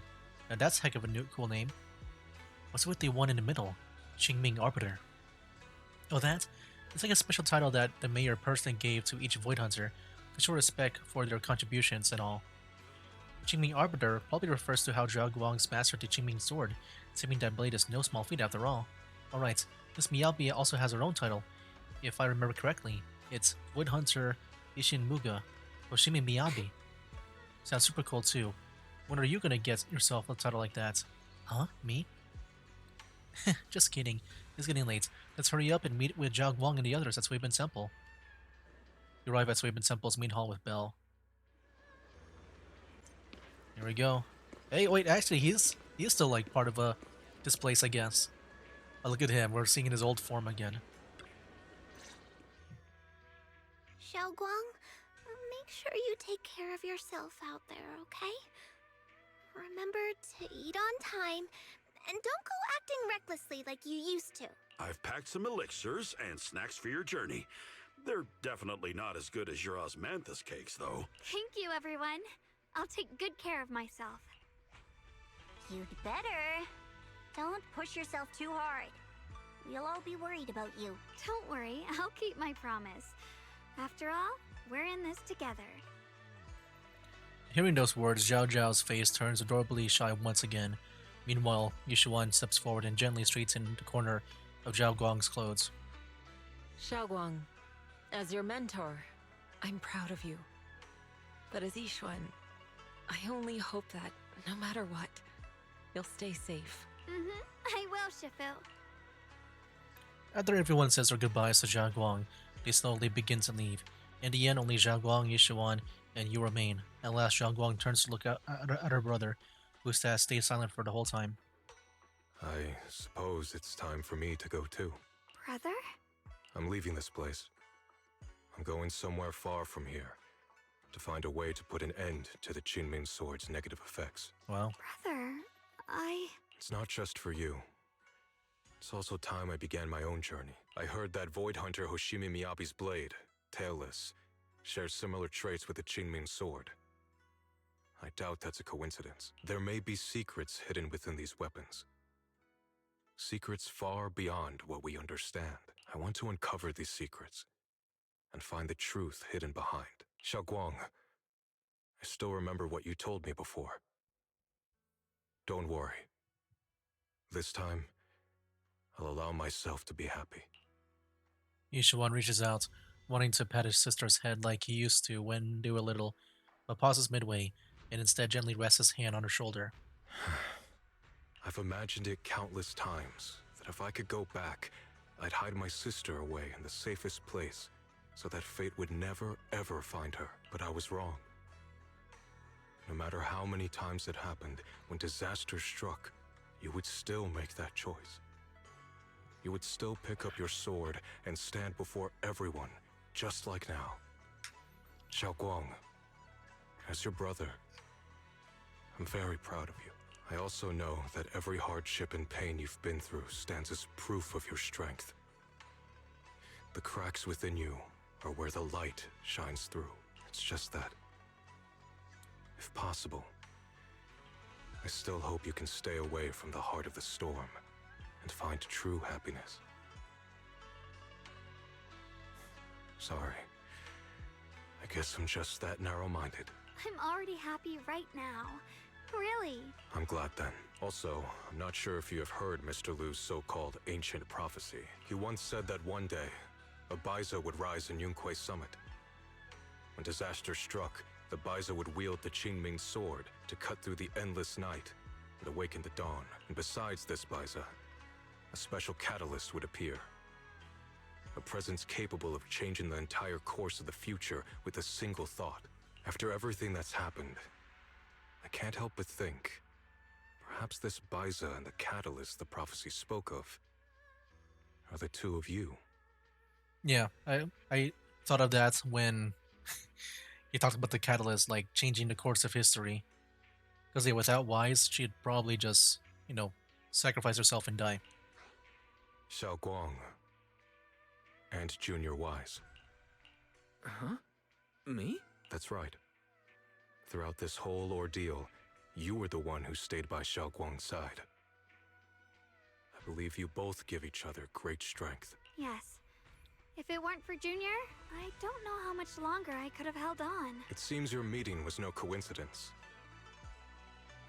Now that's heck of a new cool name. What's with the one in the middle? Qingming Arbiter. Oh, that? It's like a special title that the mayor personally gave to each Void Hunter to show respect for their contributions and all. Qingming Arbiter probably refers to how Zhao Guang's mastered the Qingming sword, seeming that blade is no small feat after all. Alright, this Miyabi also has her own title. If I remember correctly, it's Void Hunter Ishin Muga Hoshimi Miyabi. Sounds super cool too. When are you gonna get yourself a title like that? Huh? Me? Just kidding. It's getting late. Let's hurry up and meet with Zhao Guang and the others at Suibin Temple. You arrive at Suibin Temple's main hall with Belle. Here we go. Hey, wait, actually, he's still like part of this place, I guess. Oh, look at him. We're seeing his old form again. Shunguang, make sure you take care of yourself out there, okay? Remember to eat on time, and don't go acting recklessly like you used to. I've packed some elixirs and snacks for your journey. They're definitely not as good as your osmanthus cakes, though. Thank you, everyone. I'll take good care of myself. You'd better. Don't push yourself too hard. We'll all be worried about you. Don't worry, I'll keep my promise. After all, we're in this together. Hearing those words, Zhao Zhao's face turns adorably shy once again. Meanwhile, Yushuan steps forward and gently straightens the corner of Zhao Guang's clothes. Xiaoguang, as your mentor, I'm proud of you. But as Yishuan, I only hope that, no matter what, you'll stay safe. I will, Shifu. After everyone says their goodbyes to Zhao Guang, they slowly begin to leave. In the end, only Zhao Guang, Yishuan, and you remain. At last, Zhao Guang turns to look at her brother, who has stayed silent for the whole time. I suppose it's time for me to go too. Brother? I'm leaving this place. I'm going somewhere far from here to find a way to put an end to the Qingming sword's negative effects. Wow. Brother, It's not just for you. It's also time I began my own journey. I heard that Void Hunter Hoshimi Miyabi's blade, Tailless, shares similar traits with the Qingming sword. I doubt that's a coincidence. There may be secrets hidden within these weapons. Secrets far beyond what we understand. I want to uncover these secrets and find the truth hidden behind. Xiaoguang, I still remember what you told me before. Don't worry. This time, I'll allow myself to be happy. Yishuan reaches out, wanting to pat his sister's head like he used to when they were little, but pauses midway and instead gently rests his hand on her shoulder. I've imagined it countless times, that if I could go back, I'd hide my sister away in the safest place, so that fate would never ever find her. But I was wrong. No matter how many times it happened, when disaster struck, you would still make that choice. You would still pick up your sword and stand before everyone, just like now. Xiaoguang, as your brother, I'm very proud of you. I also know that every hardship and pain you've been through stands as proof of your strength. The cracks within you are where the light shines through. It's just that, if possible, I still hope you can stay away from the heart of the storm and find true happiness. Sorry. I guess I'm just that narrow-minded. I'm already happy right now. Really. I'm glad then. Also, I'm not sure if you have heard Mr. Lu's so-called ancient prophecy. He once said that one day, a Baiza would rise in Yunque Summit. When disaster struck, the Baiza would wield the Qingming sword to cut through the endless night and awaken the dawn. And besides this Baiza, a special catalyst would appear. A presence capable of changing the entire course of the future with a single thought. After everything that's happened, I can't help but think, perhaps this Baiza and the catalyst the prophecy spoke of are the two of you. Yeah, I thought of that when he talked about the catalyst, like changing the course of history. Because yeah, without Wise, she'd probably just, sacrifice herself and die. Shunguang and Junior Wise. Huh? Me? That's right. Throughout this whole ordeal, you were the one who stayed by Shunguang's side. I believe you both give each other great strength. Yes. If it weren't for Junior, I don't know how much longer I could have held on. It seems your meeting was no coincidence.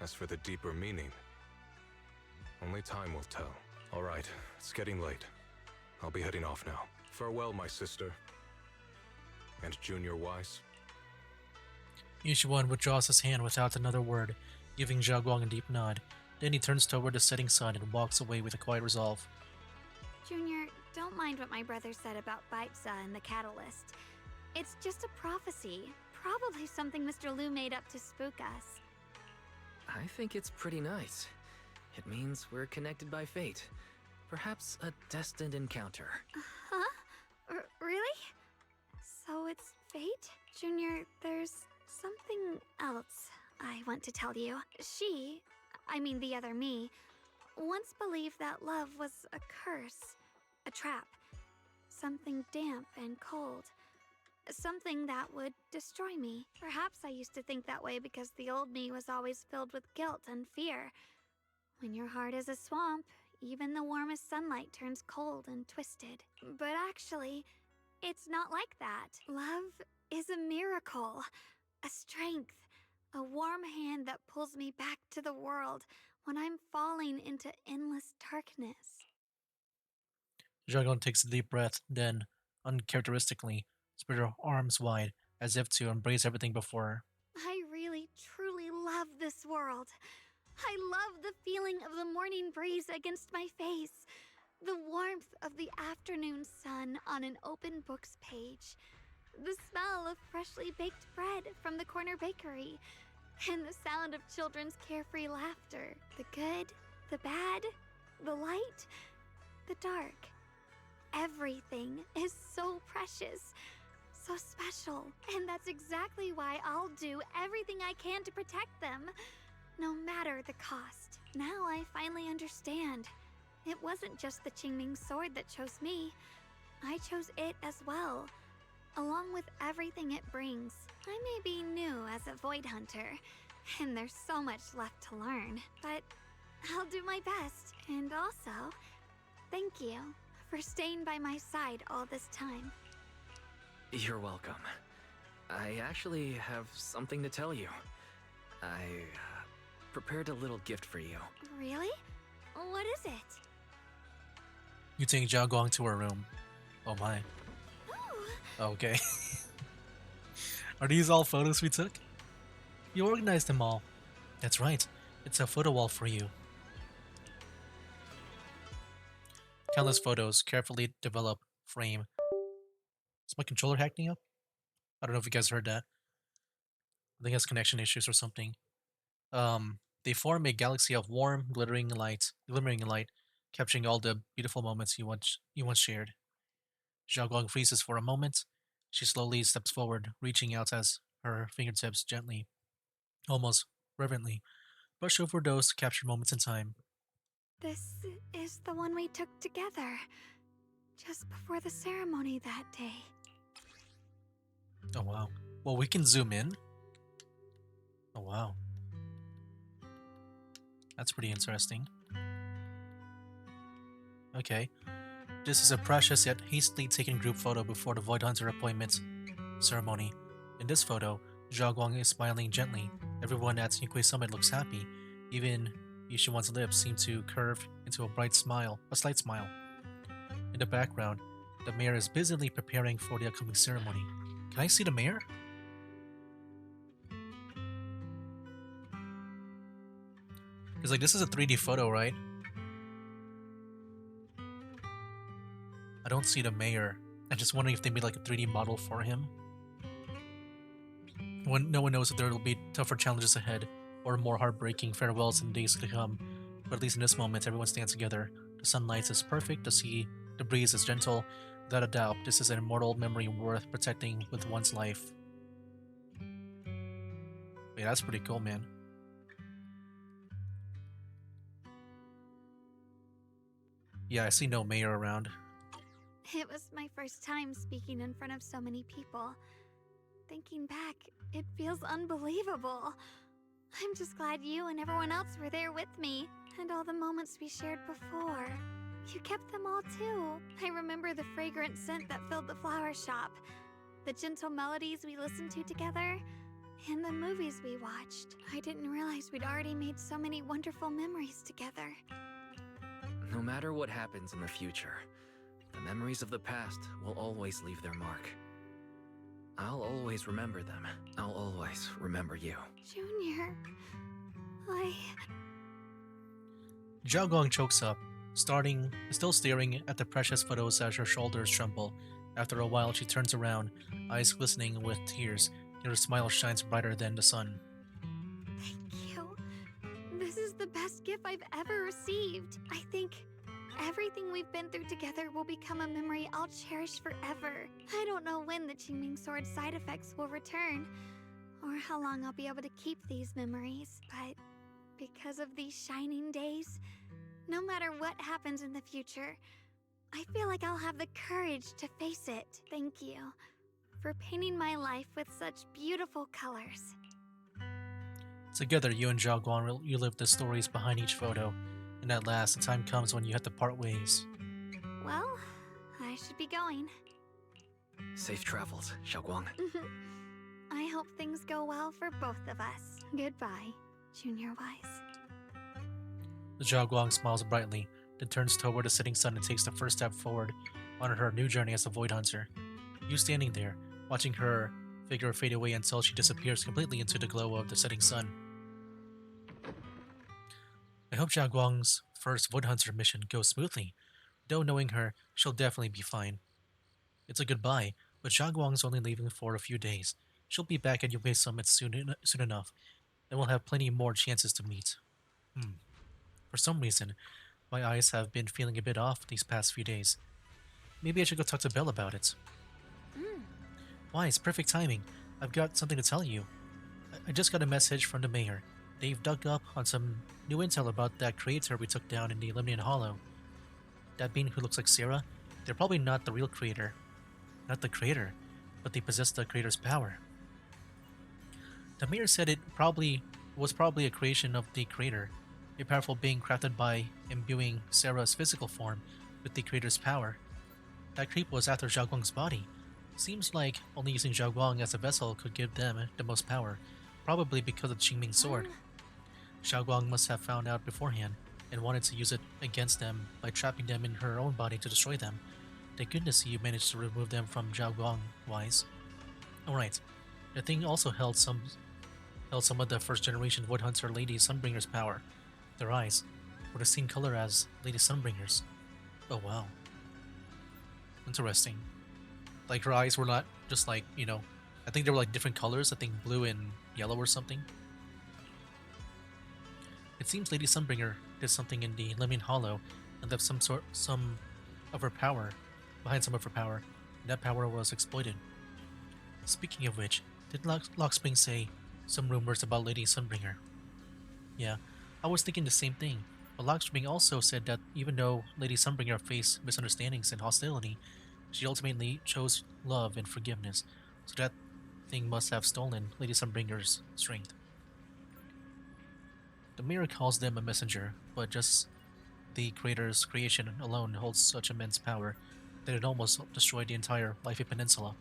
As for the deeper meaning, only time will tell. All right, it's getting late. I'll be heading off now. Farewell, my sister. And Junior Wise. Yishuan withdraws his hand without another word, giving Zhaoguang a deep nod. Then he turns toward the setting sun and walks away with a quiet resolve. Junior, don't mind what my brother said about Baitza and the Catalyst. It's just a prophecy. Probably something Mr. Liu made up to spook us. I think it's pretty nice. It means we're connected by fate. Perhaps a destined encounter. Huh? Really? So it's fate? Junior, there's something else I want to tell you. The other me, once believed that love was a curse, a trap, something damp and cold, something that would destroy me. Perhaps I used to think that way because the old me was always filled with guilt and fear. When your heart is a swamp, even the warmest sunlight turns cold and twisted. But actually, it's not like that. Love is a miracle, a strength, a warm hand that pulls me back to the world when I'm falling into endless darkness. Zhaoguang takes a deep breath, then, uncharacteristically, spread her arms wide, as if to embrace everything before her. I really, truly love this world. I love the feeling of the morning breeze against my face, the warmth of the afternoon sun on an open book's page, the smell of freshly baked bread from the corner bakery, and the sound of children's carefree laughter. The good, the bad, the light, the dark. Everything is so precious, so special, and that's exactly why I'll do everything I can to protect them, no matter the cost. Now I finally understand. It wasn't just the Qingming sword that chose me. I chose it as well, along with everything it brings. I may be new as a Void Hunter, and there's so much left to learn, but I'll do my best. And also, thank you for staying by my side all this time. You're welcome. I actually have something to tell you. I prepared a little gift for you. Really? What is it? You take Zhaoguang to her room. Oh my. Okay. Are these all photos we took? You organized them all. That's right. It's a photo wall for you. Countless photos, carefully developed, frame. Is my controller hacking up? I don't know if you guys heard that. I think it has connection issues or something. They form a galaxy of warm, glimmering light, capturing all the beautiful moments you once shared. Zhaoguang freezes for a moment. She slowly steps forward, reaching out as her fingertips gently, almost reverently, brush over those captured moments in time. This is the one we took together, just before the ceremony that day. Oh wow. Well, we can zoom in. Oh wow. That's pretty interesting. Okay. This is a precious yet hastily taken group photo before the Void Hunter appointment ceremony. In this photo, Zhaoguang is smiling gently. Everyone at Yunque Summit looks happy. Even Yishuan's lips seem to curve into a slight smile. In the background, the mayor is busily preparing for the upcoming ceremony. Can I see the mayor? Because like this is a 3D photo, right? I don't see the mayor. I'm just wondering if they made like a 3D model for him. No one knows if there will be tougher challenges ahead or more heartbreaking farewells in the days to come. But at least in this moment, everyone stands together. The sunlight is perfect, the breeze is gentle. Without a doubt, this is an immortal memory worth protecting with one's life. Yeah, that's pretty cool, man. Yeah, I see no mayor around. It was my first time speaking in front of so many people. Thinking back, it feels unbelievable. I'm just glad you and everyone else were there with me, and all the moments we shared before. You kept them all too. I remember the fragrant scent that filled the flower shop, the gentle melodies we listened to together, and the movies we watched. I didn't realize we'd already made so many wonderful memories together. No matter what happens in the future, the memories of the past will always leave their mark. I'll always remember them. I'll always remember you. Junior, Xiaogong chokes up, still staring at the precious photos as her shoulders tremble. After a while, she turns around, eyes glistening with tears, and her smile shines brighter than the sun. Thank you. This is the best gift I've ever received. I think everything we've been through together will become a memory I'll cherish forever. I don't know when the Qingming Sword side effects will return, or how long I'll be able to keep these memories, but because of these shining days, no matter what happens in the future, I feel like I'll have the courage to face it. Thank you for painting my life with such beautiful colors. Together, you and Xiaogong relive the stories behind each photo, and at last, the time comes when you have to part ways. Well, I should be going. Safe travels, Shunguang. I hope things go well for both of us. Goodbye, Junior Wise. Xiaogong smiles brightly, then turns toward the setting sun and takes the first step forward on her new journey as a Void Hunter. You standing there, watching her figure fade away until she disappears completely into the glow of the setting sun. I hope Xiaogong's first Void Hunter mission goes smoothly, though knowing her, she'll definitely be fine. It's a goodbye, but Xiaogong's only leaving for a few days. She'll be back at Yuwei Summit soon enough, and we'll have plenty more chances to meet. For some reason, my eyes have been feeling a bit off these past few days. Maybe I should go talk to Belle about it. Why, it's perfect timing. I've got something to tell you. I just got a message from the mayor. They've dug up on some new intel about that creator we took down in the Limnian Hollow. That being who looks like Sarah, they're probably not the real creator. Not the creator, but they possess the creator's power. The mayor said it was probably a creation of the creator, a powerful being crafted by imbuing Sarah's physical form with the creator's power. That creep was after Xiaogong's body. Seems like only using Xiaogong as a vessel could give them the most power, probably because of Qingming Sword. Xiaogong must have found out beforehand and wanted to use it against them by trapping them in her own body to destroy them. Thank goodness you managed to remove them from Xiaogong, Wise. Alright, the thing also held some of the first generation Void Hunter Lady Sunbringer's power. Their eyes were the same color as Lady Sunbringer's. Oh wow. Interesting. Like her eyes were not just like, I think they were like different colors, I think blue and yellow or something. It seems Lady Sunbringer did something in the Lemon Hollow and left some of her power behind some of her power, and that power was exploited. Speaking of which, did Lockspring say some rumors about Lady Sunbringer? Yeah, I was thinking the same thing, but Lockspring also said that even though Lady Sunbringer faced misunderstandings and hostility, she ultimately chose love and forgiveness, so that thing must have stolen Lady Sunbringer's strength. The mirror calls them a messenger, but just the creator's creation alone holds such immense power that it almost destroyed the entire Life Peninsula.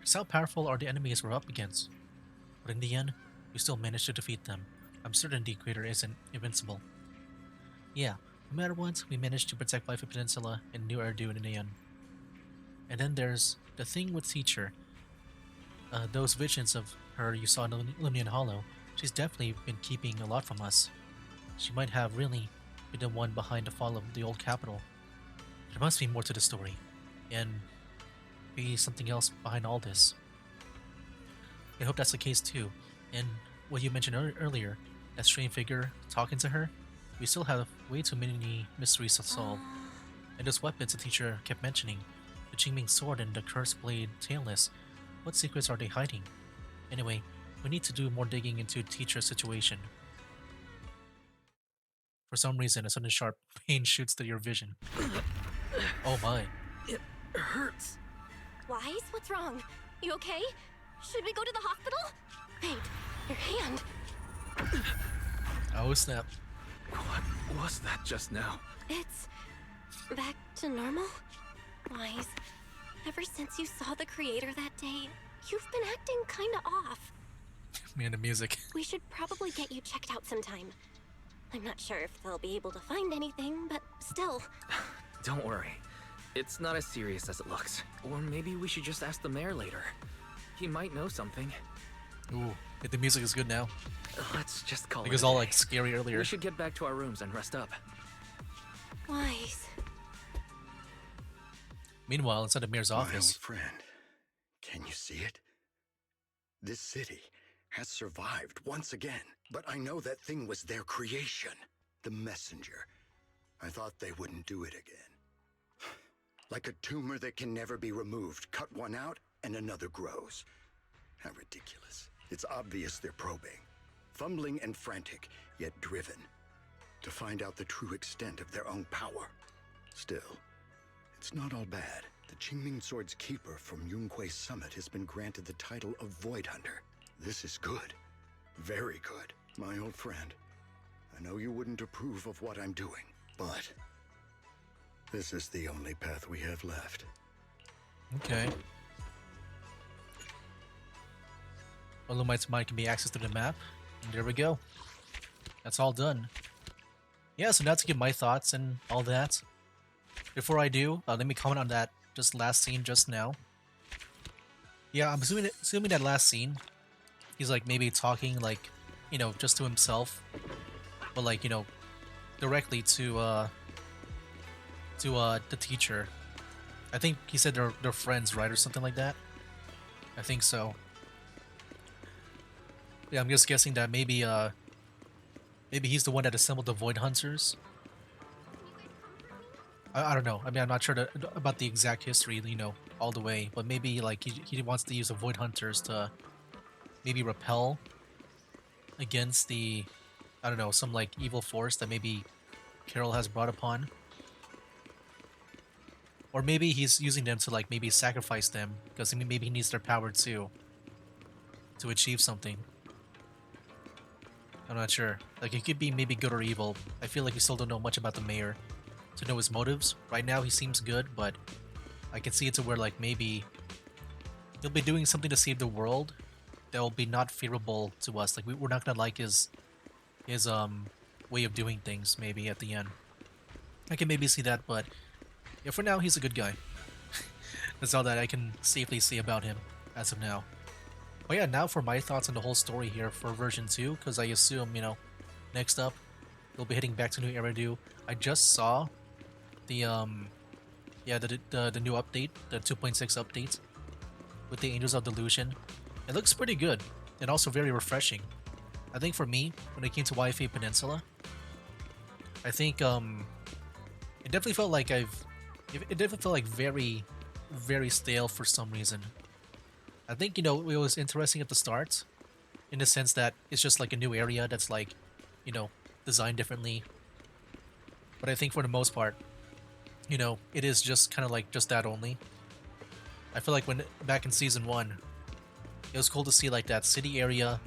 Just how powerful are the enemies we're up against? But in the end, we still managed to defeat them. I'm certain the creator isn't invincible. Yeah, no matter what, we managed to protect Life Peninsula and New Erdu in the end. And then there's the thing with Teacher. Those visions of her you saw in Limnian Hollow, she's definitely been keeping a lot from us. She might have really been the one behind the fall of the old capital. There must be more to the story, and be something else behind all this. I hope that's the case too, and what you mentioned earlier, that strange figure talking to her, we still have way too many mysteries to solve. And those weapons the teacher kept mentioning, the Qingming Sword and the Cursed Blade Tailless, what secrets are they hiding? Anyway, we need to do more digging into teacher's situation. For some reason, a sudden sharp pain shoots through your vision. Oh my. It hurts. Wise, what's wrong? You okay? Should we go to the hospital? Babe, your hand. Oh snap. What was that just now? It's back to normal? Wise, ever since you saw the creator that day, you've been acting kinda off. Man, the music. We should probably get you checked out sometime. I'm not sure if they'll be able to find anything, but still. Don't worry. It's not as serious as it looks. Or maybe we should just ask the mayor later. He might know something. Ooh, the music is good now. Let's just call It it was a all day. like scary earlier. We should get back to our rooms and rest up. Wise. Meanwhile, inside the mayor's My office. old friend, can you see it? This city has survived once again, but I know that thing was their creation. The messenger. I thought they wouldn't do it again. Like a tumor that can never be removed. Cut one out and another grows. How ridiculous. It's obvious they're probing. Fumbling and frantic, yet driven. To find out the true extent of their own power. Still, it's not all bad. The Qingming Sword's keeper from Yunquei Summit has been granted the title of Void Hunter. This is good. Very good. My old friend, I know you wouldn't approve of what I'm doing, but this is the only path we have left. Okay. Illumite's mind can be accessed through the map. And there we go. That's all done. Yeah, so now to give my thoughts and all that. Before I do, let me comment on that just last scene just now. Yeah, I'm assuming that last scene, he's like maybe talking like, you know, just to himself, but like, you know, directly to the teacher. I think he said they're friends, right, or something like that. I think so. Yeah, I'm just guessing that maybe he's the one that assembled the Void Hunters. I don't know. I mean, I'm not sure about the exact history, you know, all the way, but maybe like he wants to use the Void Hunters to maybe repel against the, I don't know, some like evil force that maybe Carol has brought upon. Or maybe he's using them to like maybe sacrifice them because maybe he needs their power too to achieve something. I'm not sure. Like, it could be maybe good or evil. I feel like we still don't know much about the mayor to know his motives. Right now he seems good, but I can see it to where like maybe he'll be doing something to save the world that will be not favorable to us. Like we're not gonna like his way of doing things maybe at the end. I can maybe see that, but yeah, for now he's a good guy. That's all that I can safely say about him as of now. But yeah, now for my thoughts on the whole story here for version 2, because I assume, you know, next up we'll be heading back to New Eridu. I just saw the the new update, the 2.6 update with the Angels of Delusion. It looks pretty good and also very refreshing. I think for me, when it came to Wi-Fi Peninsula, I think it definitely felt like it definitely felt like very, very stale for some reason. I think, you know, it was interesting at the start in the sense that it's just like a new area that's like, you know, designed differently. But I think for the most part, you know, it is just kind of like just that only. I feel like when back in season 1, it was cool to see like that city area,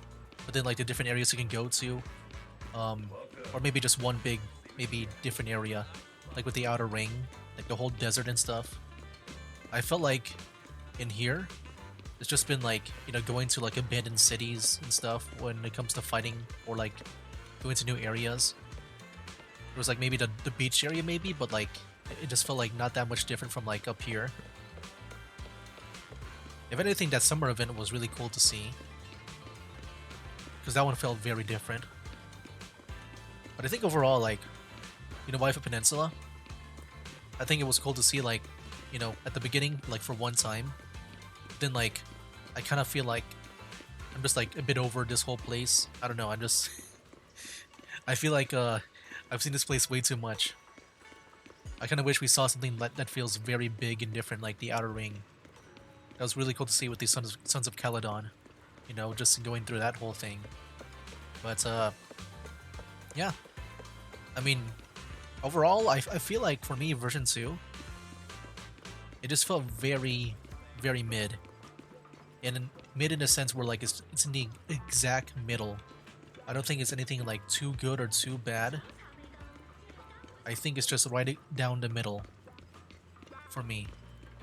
but then like the different areas you can go to, or maybe just one big, maybe different area, like with the outer ring, like the whole desert and stuff. I felt like in here, it's just been like, you know, going to like abandoned cities and stuff when it comes to fighting or like going to new areas. It was like maybe the beach area maybe, but like it just felt like not that much different from like up here. If anything, that summer event was really cool to see, because that one felt very different. But I think overall, like, you know, Wi-Fi Peninsula, I think it was cool to see, like, you know, at the beginning, like for one time. Then like I kind of feel like I'm just like a bit over this whole place. I don't know, I'm just I feel like I've seen this place way too much. I kind of wish we saw something that feels very big and different, like the Outer Ring. That was really cool to see with the Sons of Caledon, you know, just going through that whole thing. But yeah, I mean, overall, I feel like for me, version 2, it just felt very, very mid. And mid in a sense where like it's in the exact middle. I don't think it's anything like too good or too bad. I think it's just right down the middle for me.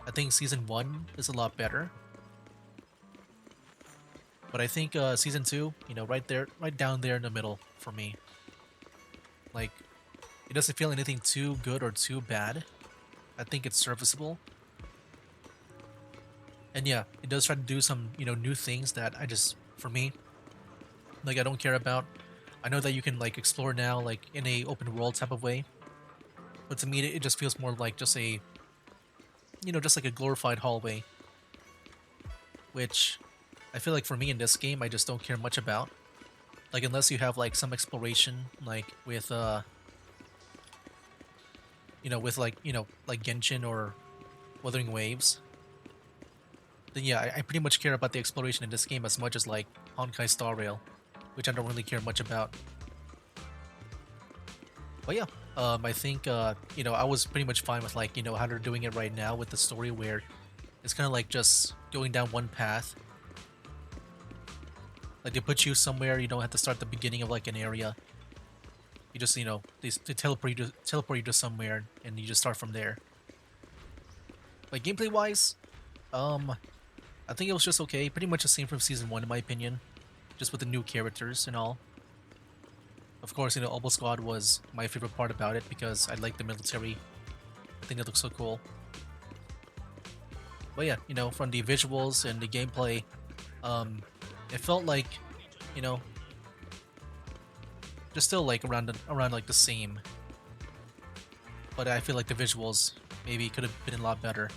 I think season 1 is a lot better. But I think season 2, you know, right there, right down there in the middle for me. Like, it doesn't feel anything too good or too bad. I think it's serviceable. And yeah, it does try to do some, you know, new things that I just, for me, like I don't care about. I know that you can like explore now, like in a open world type of way. But to me, it just feels more like just a, you know, just like a glorified hallway. Which I feel like for me in this game, I just don't care much about. Like unless you have like some exploration, like with you know, with like, you know, like Genshin or Wuthering Waves, then yeah, I pretty much care about the exploration in this game as much as like Honkai Star Rail, which I don't really care much about. But yeah, I think you know, I was pretty much fine with like, you know, how they're doing it right now with the story where it's kind of like just going down one path. Like they put you somewhere, you don't have to start at the beginning of like an area. You just, you know, they teleport you to somewhere and you just start from there. Like gameplay wise, I think it was just okay. Pretty much the same from season 1 in my opinion. Just with the new characters and all. Of course, you know, Obo Squad was my favorite part about it because I like the military. I think it looks so cool. But yeah, you know, from the visuals and the gameplay, it felt like, you know, just still like around like the same. But I feel like the visuals maybe could have been a lot better.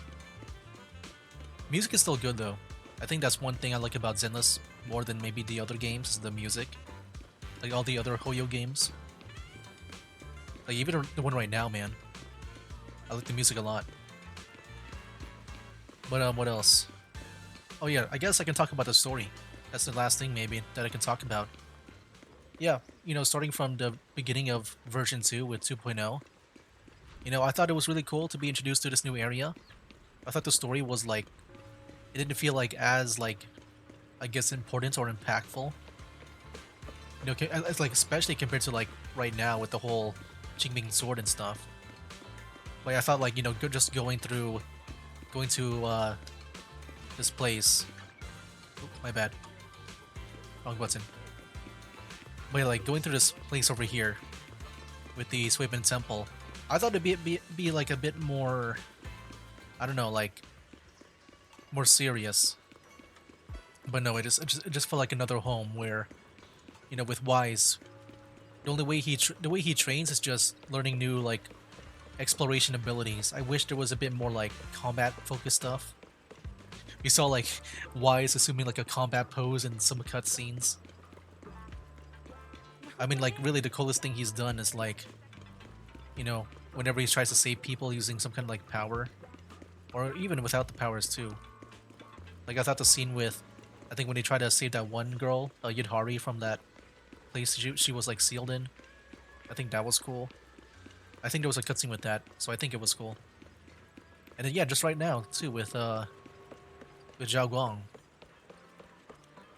Music is still good though. I think that's one thing I like about Zenless more than maybe the other games is the music. Like all the other Hoyo games. Like even the one right now, man. I like the music a lot. But what else? Oh yeah, I guess I can talk about the story. That's the last thing maybe that I can talk about. Yeah, you know, starting from the beginning of version 2 with 2.0, you know, I thought it was really cool to be introduced to this new area. I thought the story was like, it didn't feel like as like, I guess important or impactful. You know, it's like especially compared to like right now with the whole Qingming sword and stuff. Like I thought like, you know, just going to this place. Oop, my bad. Wrong button. But yeah, like going through this place over here with the Suiban Temple, I thought it'd be like a bit more, I don't know, like more serious. But no, it just felt like another home where, you know, with Wise, the only way the way he trains is just learning new like exploration abilities. I wish there was a bit more like combat focused stuff. We saw like Wise assuming like a combat pose in some cutscenes. I mean, like really the coolest thing he's done is like, you know, whenever he tries to save people using some kind of like power, or even without the powers too. Like I thought the scene with, I think when he tried to save that one girl, Yudhari, from that place she was like sealed in. I think that was cool. I think there was a cutscene with that, so I think it was cool. And then yeah, just right now too with Zhaoguang.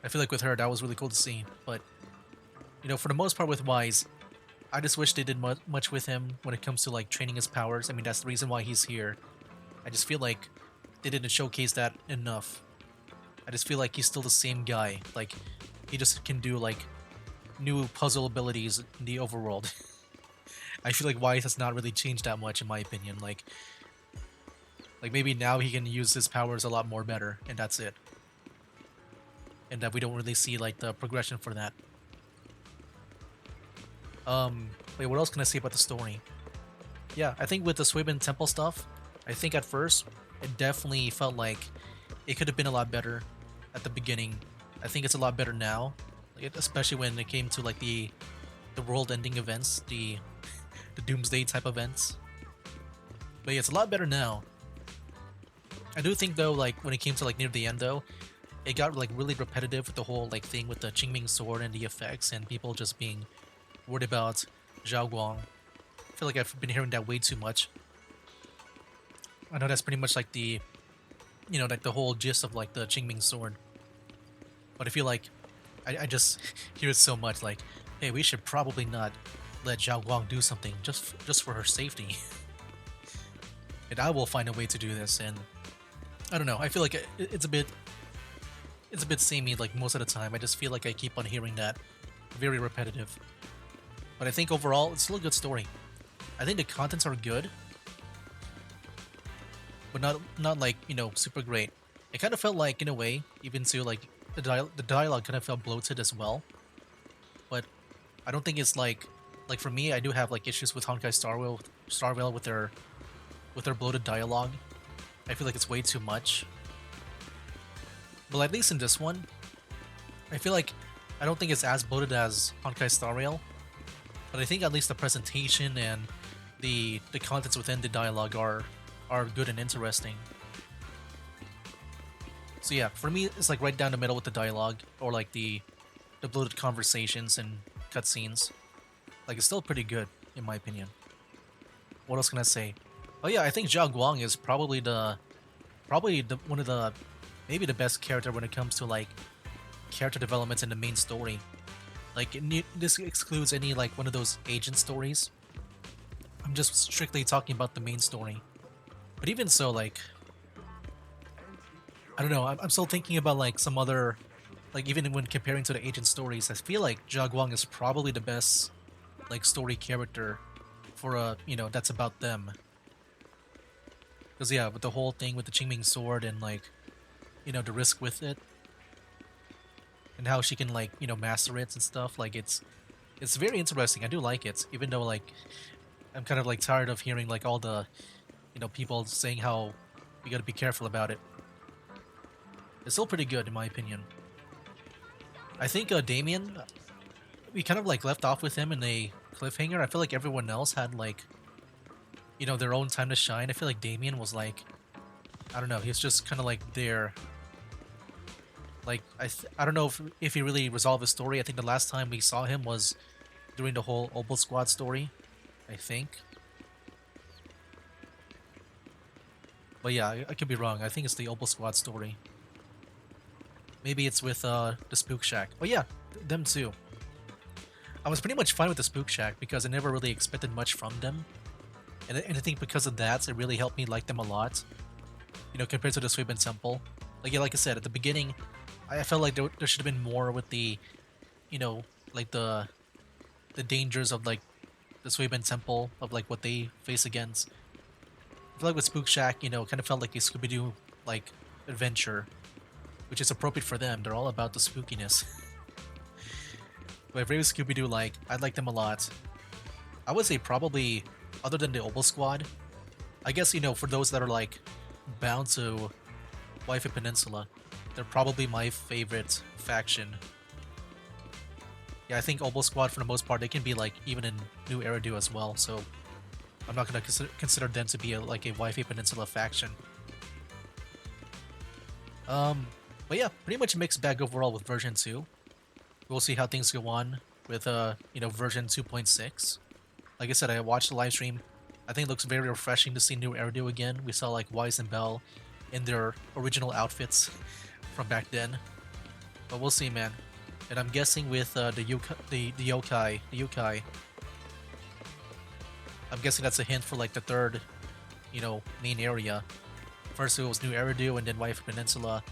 I feel like with her that was really cool to see. But you know, for the most part with Wise, I just wish they did much with him when it comes to like training his powers. I mean, that's the reason why he's here. I just feel like they didn't showcase that enough. I just feel like he's still the same guy. Like he just can do like new puzzle abilities in the overworld. I feel like Wise has not really changed that much in my opinion. Like maybe now he can use his powers a lot more better, and that's it. And that we don't really see like the progression for that. Wait, what else can I say about the story? Yeah, I think with the Suiban Temple stuff, I think at first it definitely felt like it could have been a lot better at the beginning. I think it's a lot better now, like, especially when it came to like the world-ending events, the Doomsday type events. But yeah, it's a lot better now. I do think though, like when it came to like near the end though, it got like really repetitive with the whole like thing with the Qingming sword and the effects and people just being worried about Zhaoguang. feel like I've been hearing that way too much. I know that's pretty much like the, like the whole gist of like the Qingming sword. But I feel like I just hear it so much like, hey, we should probably not let Zhao Guang do something just for her safety. And I will find a way to do this. And I don't know. I feel like it's a bit samey like most of the time. I just feel like I keep on hearing that, very repetitive. But I think overall it's still a good story. I think the contents are good, but not like super great. It kind of felt like in a way, even to like the dialogue kind of felt bloated as well. But I don't think it's like for me, I do have like issues with Honkai Star Rail with their bloated dialogue. I feel like it's way too much. But at least in this one, I feel like I don't think it's as bloated as Honkai Star Rail, but I think at least the presentation and the contents within the dialogue are good and interesting. So yeah, for me, it's like right down the middle with the dialogue, or like the bloated conversations and cutscenes. Like it's still pretty good in my opinion. What else can I say? Oh yeah, I think Zhao Guang is probably the one of the maybe the best character when it comes to like character developments in the main story. Like this excludes any like one of those agent stories. I'm just strictly talking about the main story. But even so, like I don't know. I'm still thinking about like some other, like even when comparing to the agent stories, I feel like Zhao Guang is probably the best like story character for a that's about them. Because yeah, with the whole thing with the Qingming sword and like the risk with it, and how she can like master it and stuff. Like it's very interesting. I do like it, even though like I'm kind of like tired of hearing like all the people saying how you got to be careful about it. It's still pretty good in my opinion. I think Damien, we kind of like left off with him in a cliffhanger. I feel like everyone else had like their own time to shine. I feel like Damien was like, I don't know, he's just kind of like there. Like I don't know if he really resolved his story. I think the last time we saw him was during the whole Obel Squad story, I think. But yeah, I could be wrong. I think it's the Obel Squad story. Maybe it's with the Spook Shack. Oh yeah, them too. I was pretty much fine with the Spook Shack because I never really expected much from them. And I think because of that, it really helped me like them a lot. Compared to the Suiben Temple. Like, yeah, like I said, at the beginning, I felt like there should have been more with the, like the dangers of like the Suiben Temple, of like what they face against. I feel like with Spook Shack, kind of felt like a Scooby-Doo like adventure, which is appropriate for them. They're all about the spookiness. But if it was Scooby-Doo, like I like them a lot. I would say probably, other than the Obel Squad, I guess for those that are like bound to Waifu Peninsula, they're probably my favorite faction. Yeah, I think Obel Squad for the most part, they can be like even in New Eridu as well, so I'm not gonna consider them to be like a Waifu Peninsula faction. But yeah, pretty much a mixed bag overall with version 2. We'll see how things go on with version 2.6. Like I said, I watched the live stream. I think it looks very refreshing to see New Eridu again. We saw like Wise and Bell in their original outfits from back then. But we'll see, man. And I'm guessing with the yokai, I'm guessing that's a hint for like the third, main area. First it was New Eridu and then Waifu Peninsula.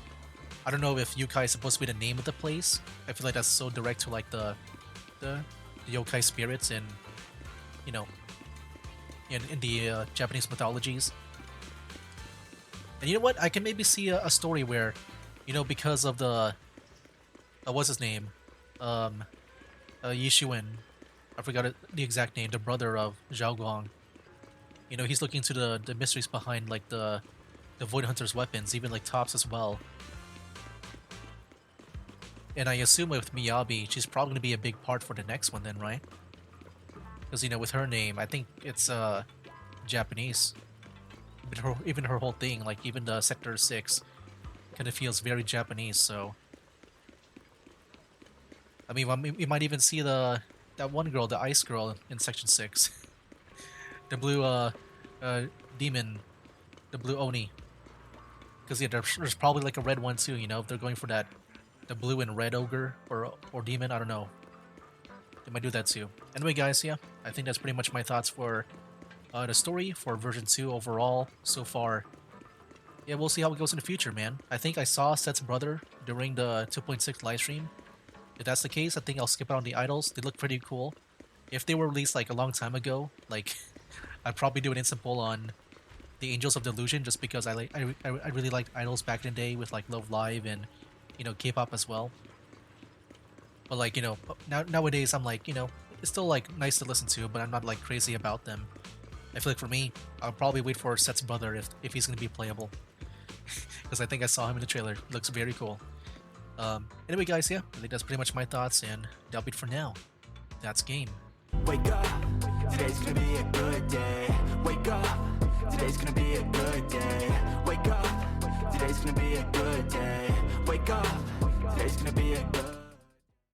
I don't know if yokai is supposed to be the name of the place. I feel like that's so direct to like the yokai spirits and in the Japanese mythologies. And you know what? I can maybe see a story where, because of the what's his name, Yishuan, I forgot the exact name, the brother of Zhao Guang. He's looking to the mysteries behind like the Void Hunter's weapons, even like tops as well. And I assume with Miyabi, she's probably gonna be a big part for the next one then, right? Because with her name, I think it's Japanese. Even her whole thing, like even the Sector 6, kind of feels very Japanese. So, I mean, we might even see that one girl, the ice girl, in Section 6. the blue demon, the blue Oni. Because yeah, there's probably like a red one too. You know, if they're going for that, the blue and red ogre or demon. I don't know. They might do that too. Anyway, guys, yeah, I think that's pretty much my thoughts for the story for version 2 overall so far. Yeah, we'll see how it goes in the future, man. I think I saw Set's brother during the 2.6 livestream. If that's the case, I think I'll skip out on the idols. They look pretty cool. If they were released like a long time ago, like I'd probably do an instant poll on the Angels of Delusion just because I really liked idols back in the day with like Love Live and K-pop as well. But like nowadays I'm like it's still like nice to listen to, but I'm not like crazy about them. I feel like for me, I'll probably wait for Set's brother if he's gonna be playable, because I think I saw him in the trailer. He looks very cool. Anyway, guys, yeah, I think that's pretty much my thoughts, and that'll be it for now. That's game. Wake up, today's gonna be a good day. Wake up, today's gonna be a good day. Wake up, today's gonna be a good day. Wake up, today's gonna be a good